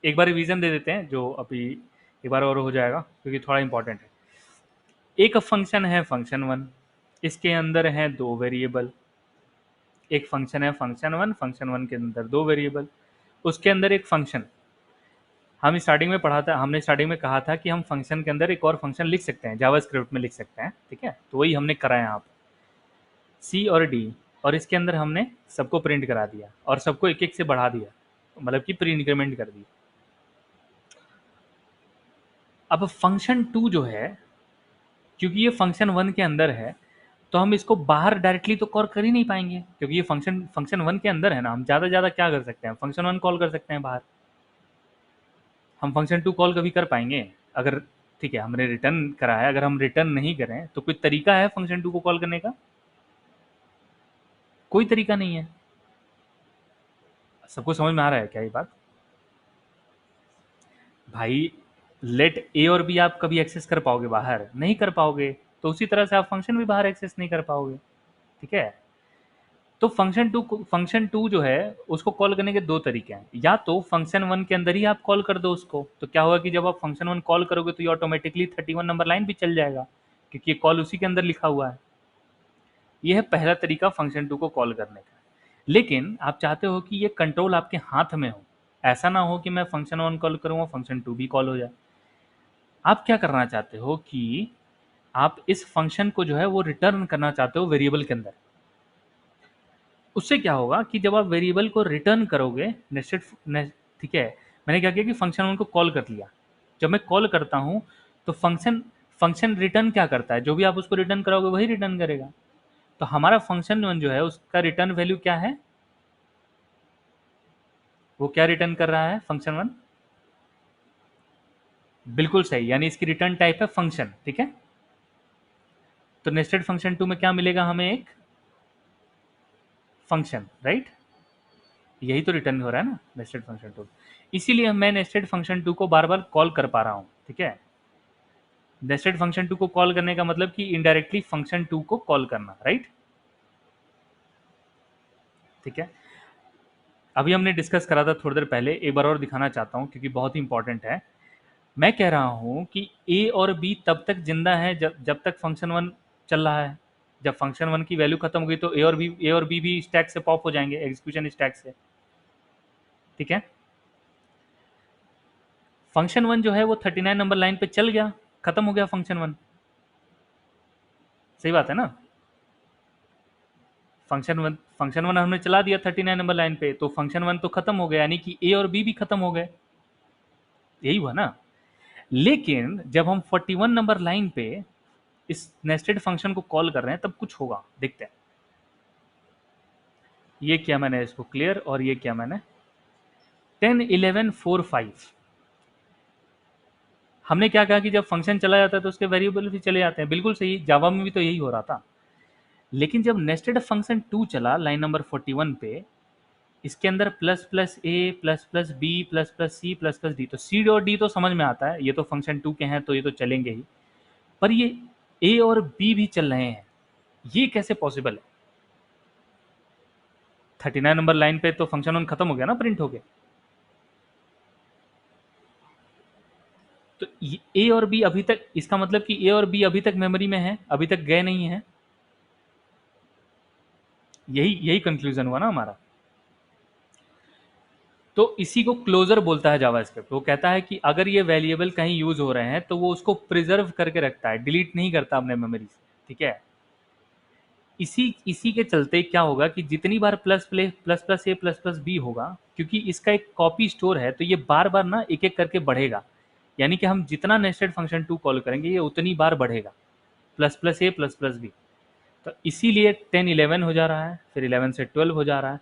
एक बार रिवीजन दे देते हैं जो अभी, एक बार और हो जाएगा क्योंकि थोड़ा इंपॉर्टेंट है। एक फंक्शन है फंक्शन वन, इसके अंदर हैं दो वेरिएबल। एक फंक्शन है फंक्शन वन के अंदर दो वेरिएबल। उसके अंदर एक फंक्शन, हम स्टार्टिंग में पढ़ा था, हमने स्टार्टिंग में कहा था कि हम फंक्शन के अंदर एक और फंक्शन लिख सकते हैं, जावास्क्रिप्ट में लिख सकते हैं, ठीक है, तो वही हमने करा है यहाँ पे, सी और डी, और इसके अंदर हमने सबको प्रिंट करा दिया और सबको एक एक से बढ़ा दिया, मतलब कि प्री इंक्रीमेंट कर दिया। अब फंक्शन टू जो है, क्योंकि ये फंक्शन वन के अंदर है, तो हम इसको बाहर डायरेक्टली तो कॉल कर ही नहीं पाएंगे, क्योंकि ये फंक्शन फंक्शन वन के अंदर है ना। हम ज़्यादा से ज़्यादा क्या कर सकते हैं, फंक्शन वन कॉल कर सकते हैं बाहर। हम फंक्शन टू कॉल कभी कर पाएंगे अगर, ठीक है, हमने रिटर्न करा है, अगर हम रिटर्न नहीं करें तो कोई तरीका है फंक्शन टू को कॉल करने का? कोई तरीका नहीं है। सबको समझ में आ रहा है क्या ये बात? भाई, लेट ए और बी आप कभी एक्सेस कर पाओगे बाहर? नहीं कर पाओगे। तो उसी तरह से आप फंक्शन भी बाहर एक्सेस नहीं कर पाओगे, ठीक है। तो फंक्शन टू जो है उसको कॉल करने के दो तरीके हैं। या तो फंक्शन वन के अंदर ही आप कॉल कर दो उसको, तो क्या होगा कि जब आप फंक्शन वन कॉल करोगे तो ये ऑटोमेटिकली 31 नंबर लाइन भी चल जाएगा, क्योंकि ये कॉल उसी के अंदर लिखा हुआ है। ये है पहला तरीका फंक्शन टू को कॉल करने का। लेकिन आप चाहते हो कि ये कंट्रोल आपके हाथ में हो, ऐसा ना हो कि मैं फंक्शन वन कॉल करूँगा फंक्शन टू भी कॉल हो जाए। आप क्या करना चाहते हो कि आप इस फंक्शन को जो है वो रिटर्न करना चाहते हो वेरिएबल के अंदर। उससे क्या होगा कि जब आप वेरिएबल को रिटर्न करोगे नेस्टेड, ठीक है, मैंने क्या किया कि फंक्शन वन को कॉल कर लिया। जब मैं कॉल करता हूँ तो फंक्शन फंक्शन रिटर्न क्या करता है, जो भी आप उसको रिटर्न कराओगे वही रिटर्न करेगा। तो हमारा फंक्शन वन जो है उसका रिटर्न वैल्यू क्या है, वो क्या रिटर्न कर रहा है फंक्शन वन? बिल्कुल सही, यानी इसकी रिटर्न टाइप है फंक्शन, ठीक है। तो नेस्टेड फंक्शन टू में क्या मिलेगा हमें, एक फंक्शन, राइट। यही तो रिटर्न हो रहा है ना नेस्टेड फंक्शन टू। इसीलिए मैं नेस्टेड फंक्शन टू को बार बार कॉल कर पा रहा हूँ, ठीक है। नेस्टेड फंक्शन टू को कॉल करने का मतलब कि इनडायरेक्टली फंक्शन टू को कॉल करना, राइट, ठीक है। अभी हमने डिस्कस करा था थोड़ी देर पहले, एक बार और दिखाना चाहता हूँ क्योंकि बहुत ही इंपॉर्टेंट है। मैं कह रहा हूँ कि ए और बी तब तक जिंदा है जब जब तक फंक्शन वन चल रहा है। जब फंक्शन वन की वैल्यू खत्म हो गई तो ए और बी भी स्टैक से पॉप हो जाएंगे, एग्जीक्यूशन स्टैक से, ठीक है। फंक्शन वन जो है वो 39 नंबर लाइन पे चल गया, खत्म हो गया फंक्शन वन। सही बात है ना। फंक्शन वन हमने चला दिया 39 नंबर लाइन पे, तो फंक्शन वन तो खत्म हो गया, यानी कि ए और बी भी खत्म हो गए। यही हुआ ना। लेकिन जब हम 41 नंबर लाइन पे इस नेस्टेड फंक्शन को कॉल कर रहे हैं तब कुछ होगा, देखते हैं। ये किया मैंने इसको क्लियर, और ये किया मैंने 10 11 4 5। हमने क्या कहा कि जब फंक्शन चला जाता है तो उसके वेरिएबल भी चले जाते हैं, बिल्कुल सही, जावा में भी तो यही हो रहा था। लेकिन जब नेस्टेड फंक्शन टू चला लाइन नंबर 41 पे, इसके अंदर plus plus A plus plus B plus plus C plus plus D, तो सी और डी तो समझ में आता है, ये तो फंक्शन टू के हैं तो ये तो चलेंगे ही। पर ये ए और बी भी चल रहे हैं, ये कैसे पॉसिबल है? 39 नंबर लाइन पे तो फंक्शन वन खत्म हो गया ना प्रिंट हो गया। तो ए और बी अभी तक, इसका मतलब कि ए और बी अभी तक मेमोरी में है, अभी तक गए नहीं है। यही यही कंक्लूजन हुआ ना हमारा। तो इसी को क्लोजर बोलता है जावास्क्रिप्ट। वो कहता है कि अगर ये वेरिएबल कहीं यूज हो रहे हैं तो वो उसको प्रिजर्व करके रखता है, डिलीट नहीं करता अपने मेमोरी से, ठीक है। इसी इसी के चलते क्या होगा कि जितनी बार plus plus plus plus A plus plus B होगा, क्योंकि इसका एक कॉपी स्टोर है, तो ये बार बार ना एक एक करके बढ़ेगा। यानी कि हम जितना नेस्टेड फंक्शन टू कॉल करेंगे ये उतनी बार बढ़ेगा, plus plus A plus plus B. तो इसीलिए 10 11 हो जा रहा है, फिर 11 से 12 हो जा रहा है,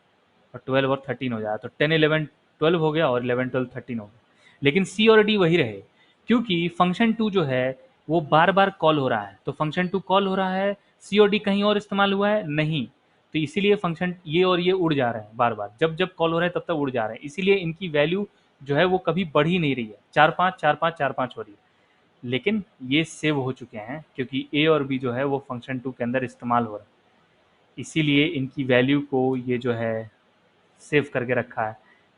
और 12 और 13 हो जाए, तो 10 11 12 हो गया और 11 12 13 हो गया। लेकिन सी और डी वही रहे, क्योंकि फंक्शन टू जो है वो बार बार कॉल हो रहा है। तो फंक्शन टू कॉल हो रहा है, सी और डी कहीं और इस्तेमाल हुआ है नहीं, तो इसीलिए फंक्शन ये और ये उड़ जा रहे हैं बार बार, जब जब कॉल हो रहे हैं तब तक उड़ जा रहे हैं। इसीलिए इनकी वैल्यू जो है वो कभी बढ़ ही नहीं रही है, 4 5 4 5 4 5 हो रही है। लेकिन ये सेव हो चुके हैं क्योंकि ए और बी जो है वो फंक्शन टू के अंदर इस्तेमाल हो रहा है, इसीलिए इनकी वैल्यू को ये जो है सेव करके रखा है।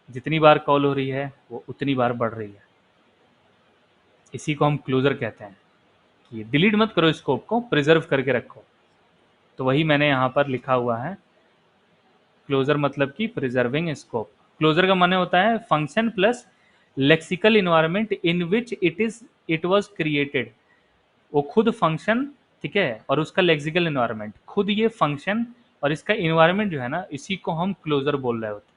जितनी बार कॉल हो रही है वो उतनी बार बढ़ रही है। इसी को हम क्लोजर कहते हैं कि डिलीट मत करो, स्कोप को प्रिजर्व करके रखो। तो वही मैंने यहाँ पर लिखा हुआ है, क्लोजर मतलब कि प्रिजर्विंग स्कोप। क्लोजर का माने होता है function plus lexical environment in which it was created. वो खुद फंक्शन, ठीक है, और उसका लेक्सिकल इन्वायरमेंट, खुद ये फंक्शन और इसका इन्वायरमेंट जो है ना, इसी को हम क्लोजर बोल रहे होते हैं।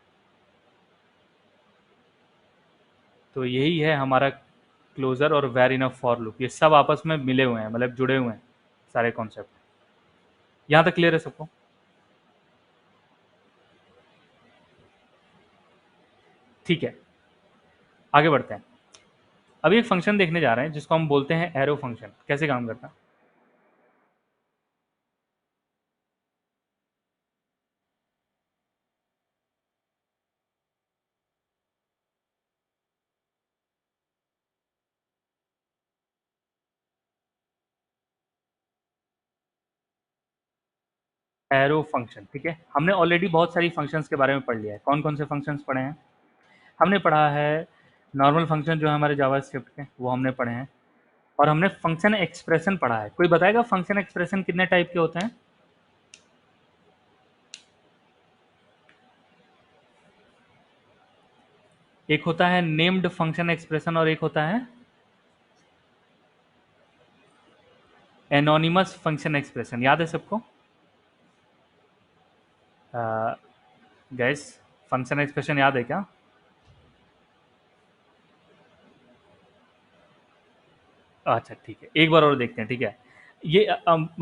तो यही है हमारा क्लोजर और वेर इनफ फॉर लूप, ये सब आपस में मिले हुए हैं, मतलब जुड़े हुए हैं सारे कॉन्सेप्ट। यहां तक क्लियर है सबको? ठीक है, आगे बढ़ते हैं। अभी एक फंक्शन देखने जा रहे हैं जिसको हम बोलते हैं एरो फंक्शन। कैसे काम करता है? एरो फंक्शन, ठीक है। हमने ऑलरेडी बहुत सारी फंक्शंस के बारे में पढ़ लिया है। कौन कौन से फंक्शंस पढ़े हैं? हमने पढ़ा है नॉर्मल फंक्शन जो है हमारे जावास्क्रिप्ट के, वो हमने पढ़े हैं। और हमने फंक्शन एक्सप्रेशन पढ़ा है। कोई बताएगा फंक्शन एक्सप्रेशन कितने टाइप के होते हैं? एक होता है नेम्ड फंक्शन एक्सप्रेशन और एक होता है एनोनिमस फंक्शन एक्सप्रेशन। याद है सबको? गैस, फंक्शन एक्सप्रेशन याद है क्या? अच्छा ठीक है, एक बार और देखते हैं, ठीक है। ये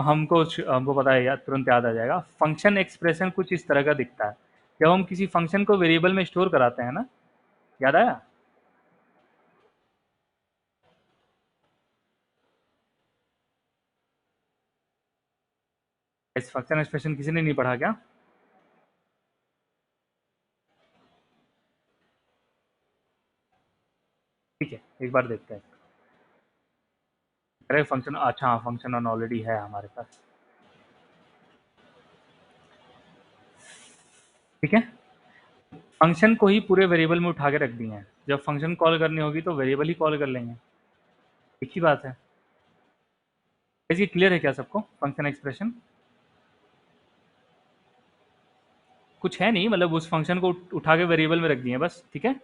हमको पता है, याद तुरंत याद आ जाएगा। फंक्शन एक्सप्रेशन कुछ इस तरह का दिखता है जब हम किसी फंक्शन को वेरिएबल में स्टोर कराते हैं ना। याद आया? इस फंक्शन एक्सप्रेशन किसी ने नहीं पढ़ा क्या? ठीक है, एक बार देखते हैं। अरे फंक्शन, अच्छा हाँ, फंक्शन ऑलरेडी है हमारे पास। ठीक है, फंक्शन को ही पूरे वेरिएबल में उठा के रख दिए हैं। जब फंक्शन कॉल करनी होगी तो वेरिएबल ही कॉल कर लेंगे। एक ही बात है। ये क्लियर है क्या सबको? फंक्शन एक्सप्रेशन कुछ है नहीं, मतलब उस फंक्शन को उठा के वेरिएबल में रख दिए बस, ठीक है।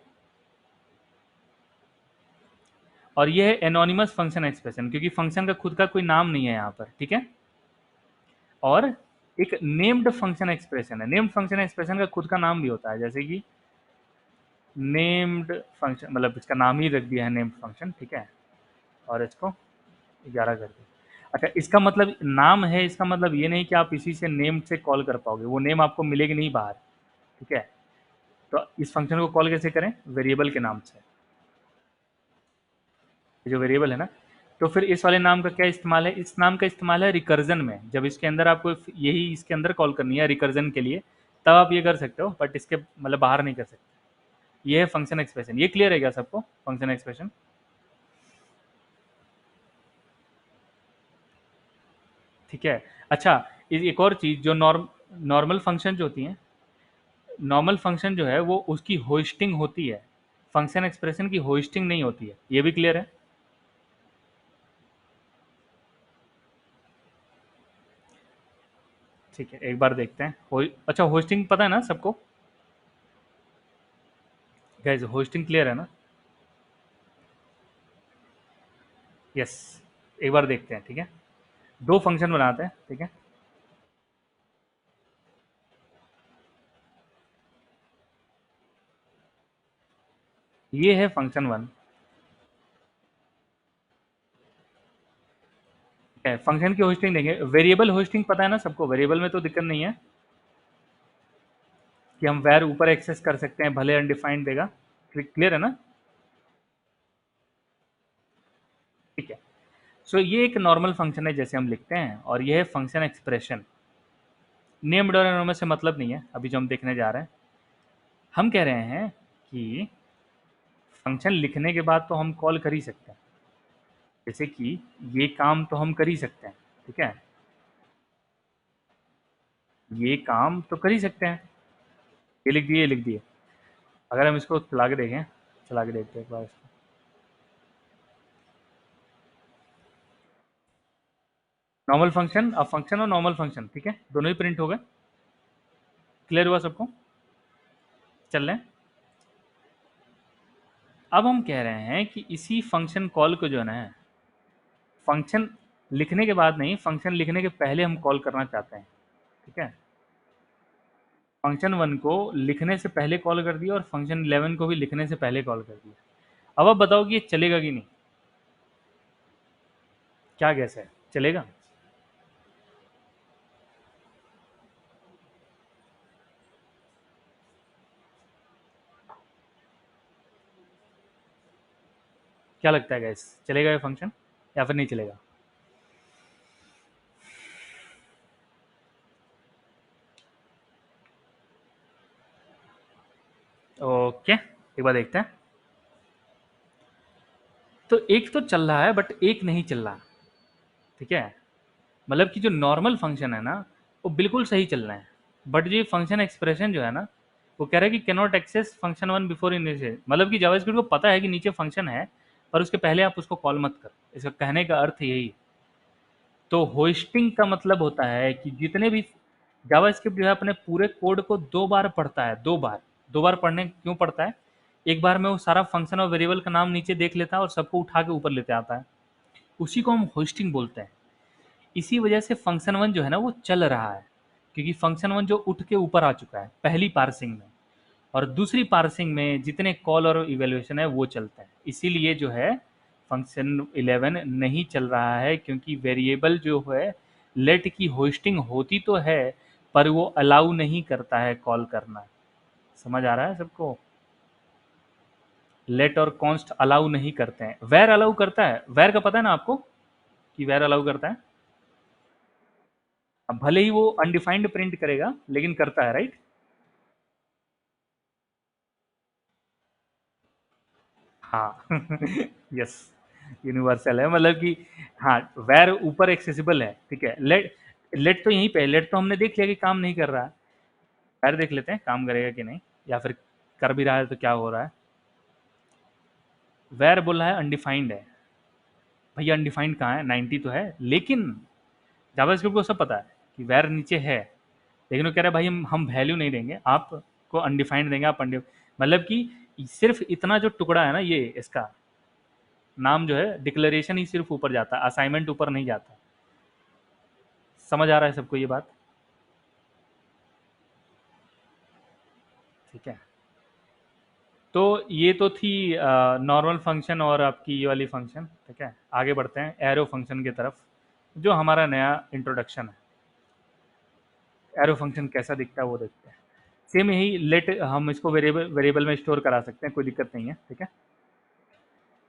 और ये है एनोनिमस फंक्शन एक्सप्रेशन, क्योंकि फंक्शन का खुद का कोई नाम नहीं है यहाँ पर, ठीक है। और एक नेम्ड फंक्शन एक्सप्रेशन है। नेम्ड फंक्शन एक्सप्रेशन का खुद का नाम भी होता है, जैसे कि नेम्ड फंक्शन, मतलब इसका नाम ही रख दिया है नेम्ड फंक्शन, ठीक है। और इसको 11 कर दिया। अच्छा, इसका मतलब नाम है, इसका मतलब ये नहीं कि आप इसी से नेम से कॉल कर पाओगे, वो नेम आपको मिलेगी नहीं बाहर, ठीक है। तो इस फंक्शन को कॉल कैसे करें? वेरिएबल के नाम से। ये जो वेरिएबल है ना, तो फिर इस वाले नाम का क्या इस्तेमाल है? इस नाम का इस्तेमाल है रिकर्जन में। जब इसके अंदर आपको यही इसके अंदर कॉल करनी है रिकर्जन के लिए, तब आप ये कर सकते हो, बट इसके मतलब बाहर नहीं कर सकते। ये है फंक्शन एक्सप्रेशन। ये क्लियर है क्या सबको? फंक्शन एक्सप्रेशन, ठीक है। अच्छा, एक और चीज, जो नॉर्मल फंक्शन जो होती है, नॉर्मल फंक्शन जो है वो उसकी होस्टिंग होती है, फंक्शन एक्सप्रेशन की होस्टिंग नहीं होती है। ये भी क्लियर है? ठीक है, एक बार देखते हैं। अच्छा, होस्टिंग पता है ना सबको? गाइस, होस्टिंग क्लियर है ना? यस। एक बार देखते हैं, ठीक है। दो फंक्शन बनाते हैं, ठीक है। ये है फंक्शन वन, है फंक्शन की होस्टिंग देंगे। वेरिएबल होस्टिंग पता है ना सबको? वेरिएबल में तो दिक्कत नहीं है कि हम वैर ऊपर एक्सेस कर सकते हैं, भले अनडिफाइंड देगा। क्लियर है ना? ठीक है। सो ये एक नॉर्मल फंक्शन है जैसे हम लिखते हैं, और ये है फंक्शन एक्सप्रेशन। नेम्ड और एनोनिमस से मतलब नहीं है अभी जो हम देखने जा रहे हैं। हम कह रहे हैं कि फंक्शन लिखने के बाद तो हम कॉल कर ही सकते हैं, जैसे कि ये काम तो हम कर ही सकते हैं, ठीक है। ये काम तो कर ही सकते हैं। ये लिख दिए, ये लिख दिए। अगर हम इसको चला के देखें, चला के देखते हैं एक बार इसको। नॉर्मल फंक्शन, अब फंक्शन और नॉर्मल फंक्शन, ठीक है, दोनों ही प्रिंट हो गए। क्लियर हुआ सबको? चल रहे हैं? अब हम कह रहे हैं कि इसी फंक्शन कॉल को जो है ना, फंक्शन लिखने के बाद नहीं, फंक्शन लिखने के पहले हम कॉल करना चाहते हैं। ठीक है, फंक्शन 1 को लिखने से पहले कॉल कर दिया और फंक्शन 11 को भी लिखने से पहले कॉल कर दिया। अब आप बताओ कि ये चलेगा कि नहीं? क्या गैस है, चलेगा? क्या लगता है गैस, चलेगा ये फंक्शन या फिर नहीं चलेगा? ओके, एक बार देखते हैं। तो एक तो चल रहा है बट एक नहीं चल रहा। ठीक है, मतलब कि जो नॉर्मल फंक्शन है ना, वो बिल्कुल सही चल रहा है, बट जो फंक्शन एक्सप्रेशन जो है ना, वो कह रहा है कि can not access function 1 before initial, मतलब कि जावास्क्रिप्ट को पता है कि नीचे फंक्शन है, पर उसके पहले आप उसको कॉल मत करो। इसका कहने का अर्थ यही है। तो होस्टिंग का मतलब होता है कि जितने भी जावास्क्रिप्ट जो है अपने पूरे कोड को दो बार पढ़ता है, दो बार पढ़ने क्यों पढ़ता है? एक बार में वो सारा फंक्शन और वेरिएबल का नाम नीचे देख लेता है और सबको उठा के ऊपर लेते आता है, उसी को हम होस्टिंग बोलते हैं। इसी वजह से फंक्शन 1 जो है ना वो चल रहा है, क्योंकि फंक्शन 1 जो उठ के ऊपर आ चुका है पहली पार्सिंग में, और दूसरी पार्सिंग में जितने कॉल और इवैल्यूएशन है वो चलता है। इसीलिए जो है फंक्शन 11 नहीं चल रहा है, क्योंकि वेरिएबल जो है लेट की होस्टिंग होती तो है, पर वो अलाउ नहीं करता है कॉल करना। समझ आ रहा है सबको? लेट और कॉन्स्ट अलाउ नहीं करते हैं, वेर अलाउ करता है। वेर का पता है ना आपको, कि वेर अलाउ करता है? अब भले ही वो अनडिफाइंड प्रिंट करेगा लेकिन करता है, राइट? हाँ यस, यूनिवर्सल है, मतलब कि हाँ, वेर ऊपर एक्सेसिबल है। ठीक है, लेट, लेट तो यहीं पे, लेट तो हमने देख लिया कि काम नहीं कर रहा है। वेर देख लेते हैं काम करेगा कि नहीं, या फिर कर भी रहा है तो क्या हो रहा है। वेर बोल रहा है अनडिफाइंड है। भैया अनडिफाइंड कहाँ है, 90 तो है, लेकिन जावास्क्रिप्ट को सब पता है कि वेर नीचे है, लेकिन वो कह रहा है भाई हम वैल्यू नहीं देंगे आपको, अनडिफाइंड देंगे। आप मतलब कि सिर्फ इतना जो टुकड़ा है ना, ये इसका नाम जो है डिक्लेरेशन ही सिर्फ ऊपर जाता है, असाइनमेंट ऊपर नहीं जाता। समझ आ रहा है सबको ये बात? ठीक है, तो ये तो थी नॉर्मल फंक्शन और आपकी ये वाली फंक्शन। ठीक है, आगे बढ़ते हैं एरो फंक्शन की तरफ, जो हमारा नया इंट्रोडक्शन है। एरो फंक्शन कैसा दिखता है वो देखते हैं। सेम यही लेट, हम इसको वेरिएबल वेरिएबल में स्टोर करा सकते हैं, कोई दिक्कत नहीं है। ठीक है,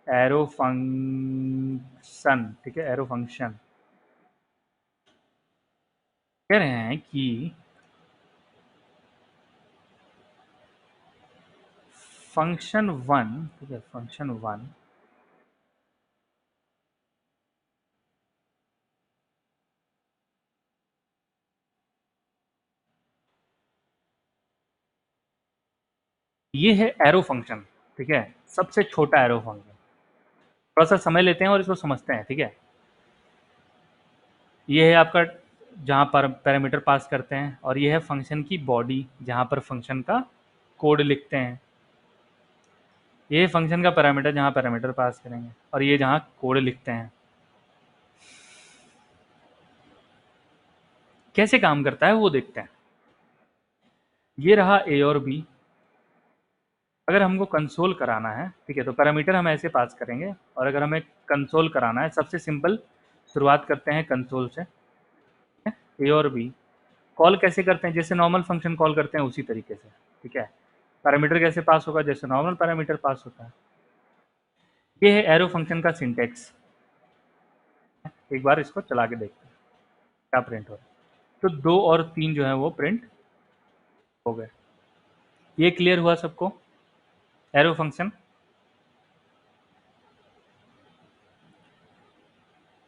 एरो फंक्शन, ठीक है, एरो फंक्शन कह रहे हैं कि फंक्शन 1, ठीक है, फंक्शन 1 ये है एरो फंक्शन। ठीक है, सबसे छोटा एरो फंक्शन। थोड़ा सा समय लेते हैं और इसको समझते हैं। ठीक है, ये है आपका जहाँ पर पैरामीटर पास करते हैं, और ये है फंक्शन की बॉडी जहाँ पर फंक्शन का कोड लिखते हैं। ये है फंक्शन का पैरामीटर जहाँ पैरामीटर पास करेंगे, और ये जहाँ कोड लिखते हैं। कैसे काम करता है वो देखते हैं। ये रहा ए और बी। अगर हमको कंसोल कराना है, ठीक है, तो पैरामीटर हम ऐसे पास करेंगे, और अगर हमें कंसोल कराना है, सबसे सिंपल शुरुआत करते हैं कंसोल से। ए और बी कॉल कैसे करते हैं, जैसे नॉर्मल फंक्शन कॉल करते हैं उसी तरीके से। ठीक है, पैरामीटर कैसे पास होगा, जैसे नॉर्मल पैरामीटर पास होता है। ये है एरो फंक्शन का सिंटेक्स। एक बार इसको चला के देखते हैं क्या प्रिंट हो रहा है। तो 2 और 3 जो है वो प्रिंट हो गए। ये क्लियर हुआ सबको? एरो फंक्शन,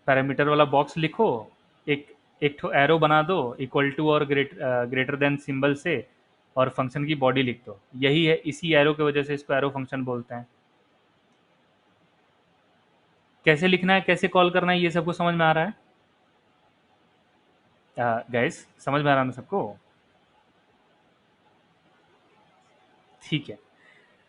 पैरामीटर वाला बॉक्स लिखो, एक एक ठो एरो बना दो इक्वल टू और ग्रेटर देन सिंबल से, और फंक्शन की बॉडी लिख दो। यही है, इसी एरो की वजह से इसको एरो फंक्शन बोलते हैं। कैसे लिखना है, कैसे कॉल करना है, ये सबको समझ में आ रहा है गाइस? समझ में आ रहा है ना सबको? ठीक है,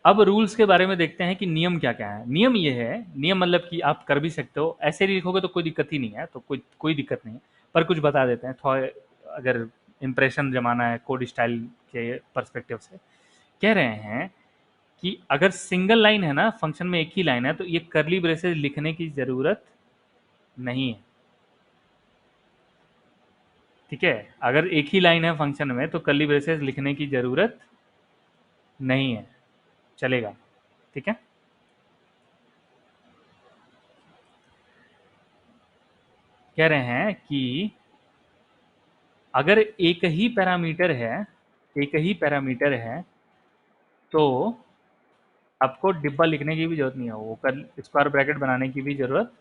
अब रूल्स के बारे में देखते हैं कि नियम क्या क्या है। नियम ये है, नियम मतलब कि आप कर भी सकते हो, ऐसे लिखोगे तो कोई दिक्कत ही नहीं है, तो कोई कोई दिक्कत नहीं है, पर कुछ बता देते हैं थोड़ा, अगर इंप्रेशन जमाना है कोड स्टाइल के पर्सपेक्टिव से। कह रहे हैं कि अगर सिंगल लाइन है ना, फंक्शन में एक ही लाइन है, तो ये करली ब्रेसेस लिखने की ज़रूरत नहीं है। ठीक है, अगर एक ही लाइन है फंक्शन में तो करली ब्रेसेस लिखने की ज़रूरत नहीं है, चलेगा। ठीक है, कह रहे हैं कि अगर एक ही पैरामीटर है तो आपको डिब्बा लिखने की भी जरूरत नहीं है, वो कर स्क्वायर ब्रैकेट बनाने की भी जरूरत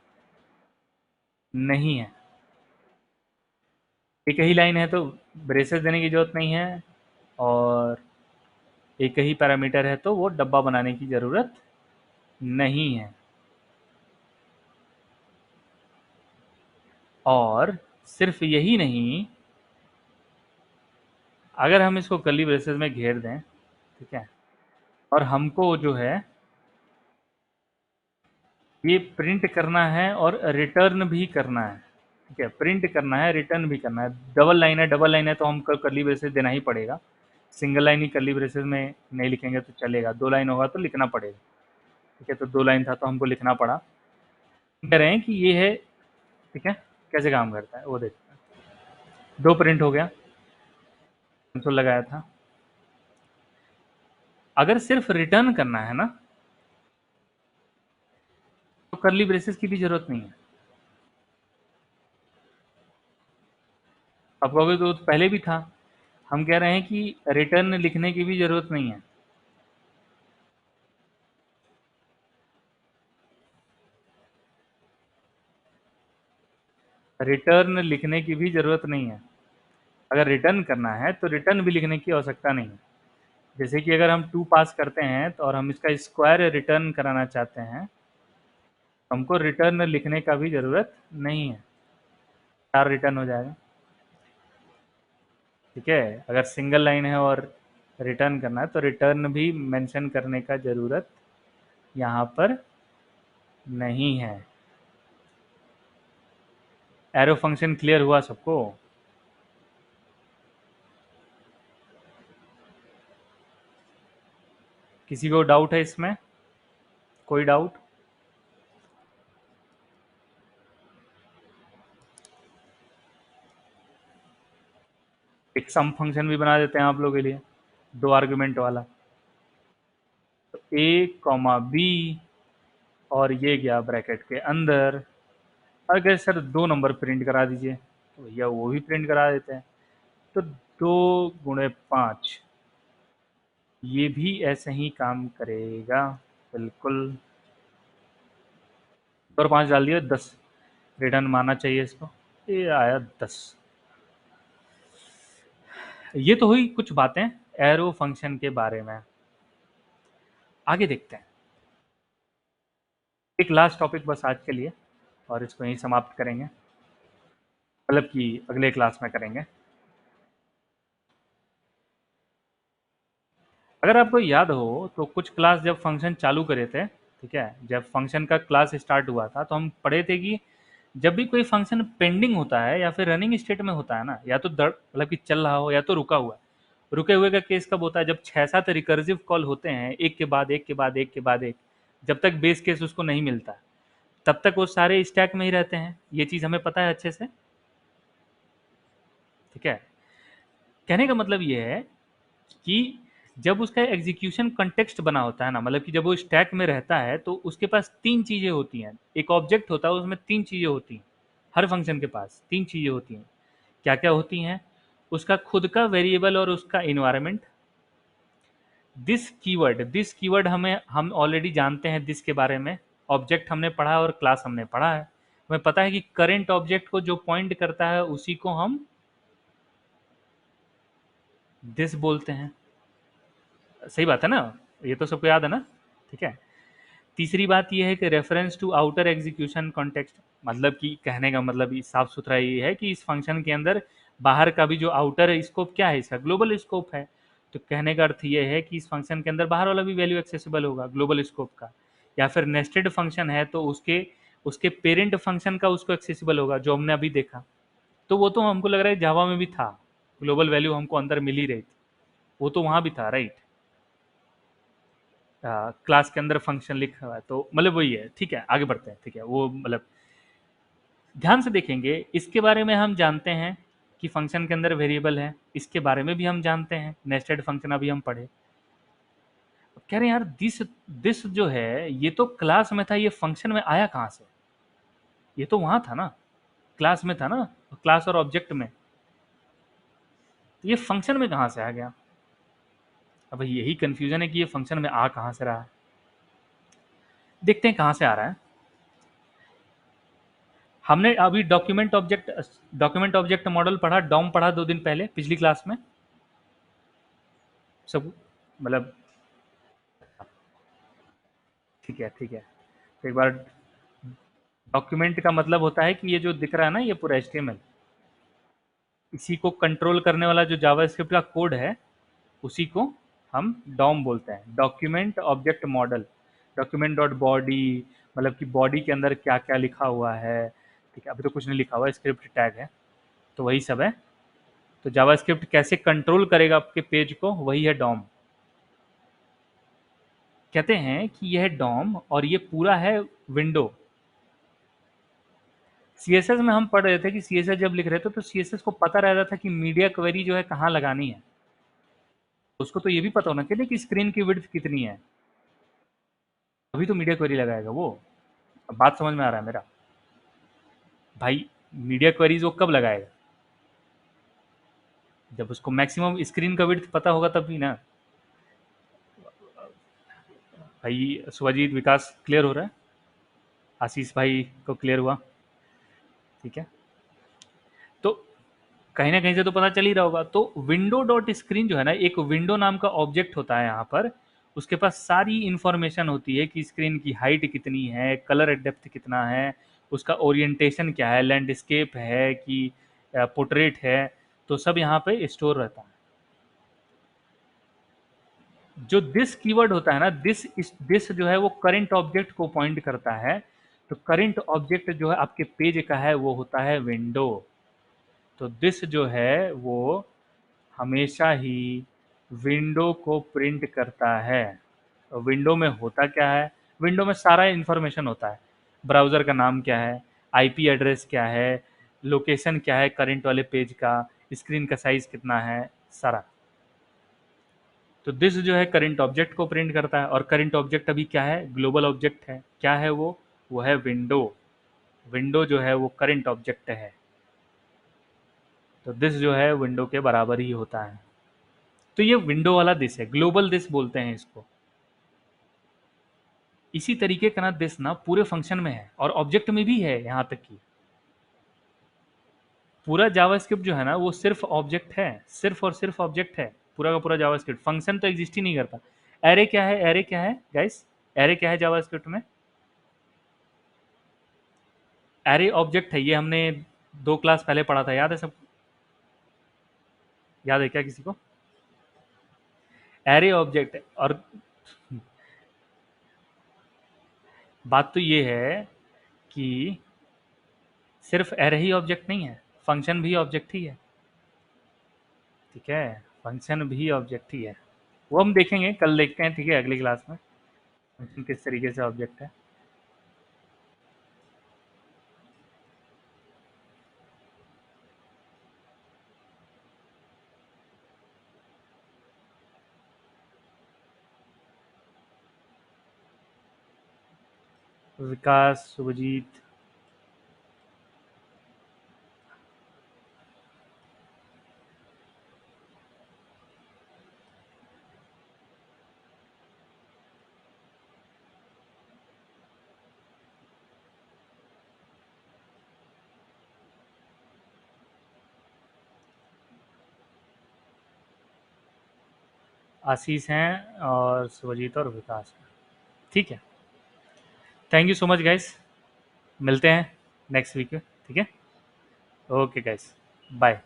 नहीं है। एक ही लाइन है तो ब्रेसेस देने की जरूरत नहीं है, और एक ही पैरामीटर है तो वो डब्बा बनाने की जरूरत नहीं है। और सिर्फ यही नहीं, अगर हम इसको कर्ली ब्रेसेस में घेर दें, ठीक है, और हमको जो है ये प्रिंट करना है और रिटर्न भी करना है। ठीक है, प्रिंट करना है, रिटर्न भी करना है। डबल लाइन है तो हम कर्ली ब्रेसेस देना ही पड़ेगा। सिंगल लाइन ही कर्ली ब्रेसेस में नहीं लिखेंगे तो चलेगा, दो लाइन होगा तो लिखना पड़ेगा। ठीक है, तो दो लाइन था तो हमको लिखना पड़ा। कह रहे हैं कि ये है, ठीक है, कैसे काम करता है वो देखते हैं। दो प्रिंट हो गया, कंसोल लगाया था। अगर सिर्फ रिटर्न करना है ना, तो कर्ली ब्रेसेस की भी जरूरत नहीं है। आप कहोगे तो पहले भी था। हम कह रहे हैं कि रिटर्न लिखने की भी जरूरत नहीं है। रिटर्न लिखने की भी ज़रूरत नहीं है। अगर रिटर्न करना है तो रिटर्न भी लिखने की आवश्यकता नहीं है। जैसे कि अगर हम 2 पास करते हैं तो और हम इसका स्क्वायर रिटर्न कराना चाहते हैं, तो हमको रिटर्न लिखने का भी ज़रूरत नहीं है, 4 रिटर्न हो जाएगा। ठीक है, अगर सिंगल लाइन है और रिटर्न करना है तो रिटर्न भी मेंशन करने का ज़रूरत यहाँ पर नहीं है। एरो फंक्शन क्लियर हुआ सबको? किसी को डाउट है इसमें? कोई डाउट? एक सम फंक्शन भी बना देते हैं आप लोगों के लिए, 2 आर्गुमेंट वाला। तो ए कॉमा बी, और ये गया ब्रैकेट के अंदर। अगर सर 2 नंबर प्रिंट करा दीजिए, तो भैया वो भी प्रिंट करा देते हैं। तो 2 × 5 ये भी ऐसे ही काम करेगा, बिल्कुल। 2 और 5 डाल दिया, 10 रिटर्न मारना चाहिए इसको। ये आया 10। ये तो हुई कुछ बातें एरो फंक्शन के बारे में। आगे देखते हैं, एक लास्ट टॉपिक बस आज के लिए, और इसको यहीं समाप्त करेंगे, मतलब कि अगले क्लास में करेंगे। अगर आपको याद हो तो कुछ क्लास जब फंक्शन चालू करे थे, ठीक है, जब फंक्शन का क्लास स्टार्ट हुआ था तो हम पढ़े थे कि जब भी कोई फंक्शन पेंडिंग होता है या फिर रनिंग स्टेट में होता है ना, या तो मतलब कि चल रहा हो या तो रुका हुआ है। रुके हुए का केस कब होता है? जब 6-7 रिकर्सिव कॉल होते हैं, एक के बाद एक के बाद एक के बाद एक, जब तक बेस केस उसको नहीं मिलता तब तक वो सारे स्टैक में ही रहते हैं। ये चीज़ हमें पता है अच्छे से। ठीक है, कहने का मतलब ये है कि जब उसका एग्जीक्यूशन कंटेक्स्ट बना होता है ना, मतलब कि जब वो स्टैक में रहता है तो उसके पास 3 चीज़ें होती हैं। एक ऑब्जेक्ट होता है, उसमें 3 चीज़ें होती हैं। हर फंक्शन के पास 3 चीज़ें होती हैं। क्या-क्या होती हैं? उसका खुद का वेरिएबल और उसका एनवायरनमेंट। दिस कीवर्ड हम ऑलरेडी जानते हैं दिस के बारे में। ऑब्जेक्ट हमने पढ़ा है और क्लास हमने पढ़ा है। हमें पता है कि करंट ऑब्जेक्ट को जो पॉइंट करता है उसी को हम दिस बोलते हैं। सही बात है ना? ये तो सबको याद है ना? ठीक है। तीसरी बात ये है कि reference to outer execution context, मतलब कि कहने का मतलब साफ सुथरा ये है कि इस फंक्शन के अंदर बाहर का भी जो आउटर स्कोप क्या है, इसका ग्लोबल स्कोप है। तो कहने का अर्थ ये है कि इस फंक्शन के अंदर बाहर वाला भी वैल्यू एक्सेसिबल होगा ग्लोबल स्कोप का, या फिर नेस्टेड फंक्शन है तो उसके उसके पेरेंट फंक्शन का उसको एक्सेसिबल होगा, जो हमने अभी देखा। तो वो तो हमको लग रहा है जावा में भी था, ग्लोबल वैल्यू हमको अंदर मिल ही रही थी, वो तो वहां भी था, राइट। क्लास के अंदर फंक्शन लिखा हुआ है, तो मतलब वही है, ठीक है, आगे बढ़ते हैं, ठीक है, वो मतलब ध्यान से देखेंगे, इसके बारे में हम जानते हैं कि फंक्शन के अंदर वेरिएबल है, इसके बारे में भी हम जानते हैं, नेस्टेड फंक्शन अभी हम पढ़े। कह रहे हैं यार दिस दिस जो है ये तो क्लास में था, ये फंक्शन में आया कहाँ से? ये तो वहां था ना, क्लास में था ना, क्लास और ऑब्जेक्ट में, तो ये फंक्शन में कहाँ से आ गया? अब यही कंफ्यूजन है कि ये फंक्शन में आ कहाँ से रहा है। देखते हैं कहाँ से आ रहा है। हमने अभी डॉक्यूमेंट ऑब्जेक्ट मॉडल पढ़ा, डॉम पढ़ा 2 दिन पहले पिछली क्लास में, सब मतलब ठीक है, ठीक है। तो एक बार, डॉक्यूमेंट का मतलब होता है कि ये जो दिख रहा है ना, ये पूरा एचटीएमएल, इसी को कंट्रोल करने वाला जो जावास्क्रिप्ट का कोड है, उसी को हम डॉम बोलते हैं, document object model. Document dot body, मतलब कि बॉडी के अंदर क्या क्या लिखा हुआ है, ठीक है, अभी तो कुछ नहीं लिखा हुआ है, स्क्रिप्ट टैग है, तो वही सब है। तो जावास्क्रिप्ट कैसे कंट्रोल करेगा आपके पेज को, वही है डॉम। कहते हैं कि यह डॉम और ये पूरा है विंडो। सीएसएस में हम पढ़ रहे थे कि सीएसएस जब लिख रहे थे तो सीएसएस को पता रहता था कि मीडिया क्वेरी जो है कहाँ लगानी है, उसको तो ये भी पता होना चाहिए कि स्क्रीन की विड्थ कितनी है, अभी तो मीडिया क्वेरी लगाएगा वो। अब बात समझ में आ रहा है मेरा भाई? मीडिया क्वेरीज वो कब लगाएगा? जब उसको मैक्सिमम स्क्रीन का विड्थ पता होगा तब भी ना। भाई सुभाजीत, विकास क्लियर हो रहा है? आशीष भाई को क्लियर हुआ? ठीक है, तो कहीं ना कहीं से तो पता चल ही रहा होगा। तो विंडो डॉट स्क्रीन जो है ना, एक विंडो नाम का ऑब्जेक्ट होता है यहाँ पर, उसके पास सारी इंफॉर्मेशन होती है कि स्क्रीन की हाइट कितनी है, कलर डेप्थ कितना है, उसका ओरिएंटेशन क्या है, लैंडस्केप है कि पोर्ट्रेट है, तो सब यहाँ पे स्टोर रहता है। जो दिस कीवर्ड होता है ना, दिस जो है वो करंट ऑब्जेक्ट को पॉइंट करता है। तो करंट ऑब्जेक्ट जो है आपके पेज का है वो होता है विंडो। तो दिस जो है वो हमेशा ही विंडो को प्रिंट करता है। तो विंडो में होता क्या है? विंडो में सारा इंफॉर्मेशन होता है, ब्राउज़र का नाम क्या है, आईपी एड्रेस क्या है, लोकेशन क्या है करंट वाले पेज का, स्क्रीन का साइज कितना है, सारा। तो दिस जो है करंट ऑब्जेक्ट को प्रिंट करता है, और करंट ऑब्जेक्ट अभी क्या है? ग्लोबल ऑब्जेक्ट है। क्या है वो है विंडो। विंडो जो है वो करंट ऑब्जेक्ट है। तो दिस जो है विंडो के बराबर ही होता है। तो ये विंडो वाला दिस है, ग्लोबल दिस बोलते हैं इसको। इसी तरीके का ना दिस ना पूरे फंक्शन में है और ऑब्जेक्ट में भी है, यहाँ तक कि पूरा जावास्क्रिप्ट जो है ना वो सिर्फ ऑब्जेक्ट है, सिर्फ और सिर्फ ऑब्जेक्ट है, पूरा का पूरा जावास्क्रिप्ट। फंक्शन तो एग्जिस्ट ही नहीं करता। एरे क्या है? एरे क्या है गाइस? एरे क्या है जावास्क्रिप्ट में? एरे ऑब्जेक्ट है, ये हमने 2 क्लास पहले पढ़ा था, याद है सब? याद है क्या किसी को? एरे ऑब्जेक्ट है। और बात तो ये है कि सिर्फ एरे ही ऑब्जेक्ट नहीं है, फंक्शन भी ऑब्जेक्ट ही है, ठीक है, फंक्शन भी ऑब्जेक्ट ही है। वो हम देखेंगे, कल देखते हैं, ठीक है, अगली क्लास में फंक्शन किस तरीके से ऑब्जेक्ट है। विकास, शुभजीत, आशीष हैं और शुभजीत और विकास हैं, ठीक है। Thank you so much guys, मिलते हैं नेक्स्ट वीक, ठीक है। Okay guys, bye.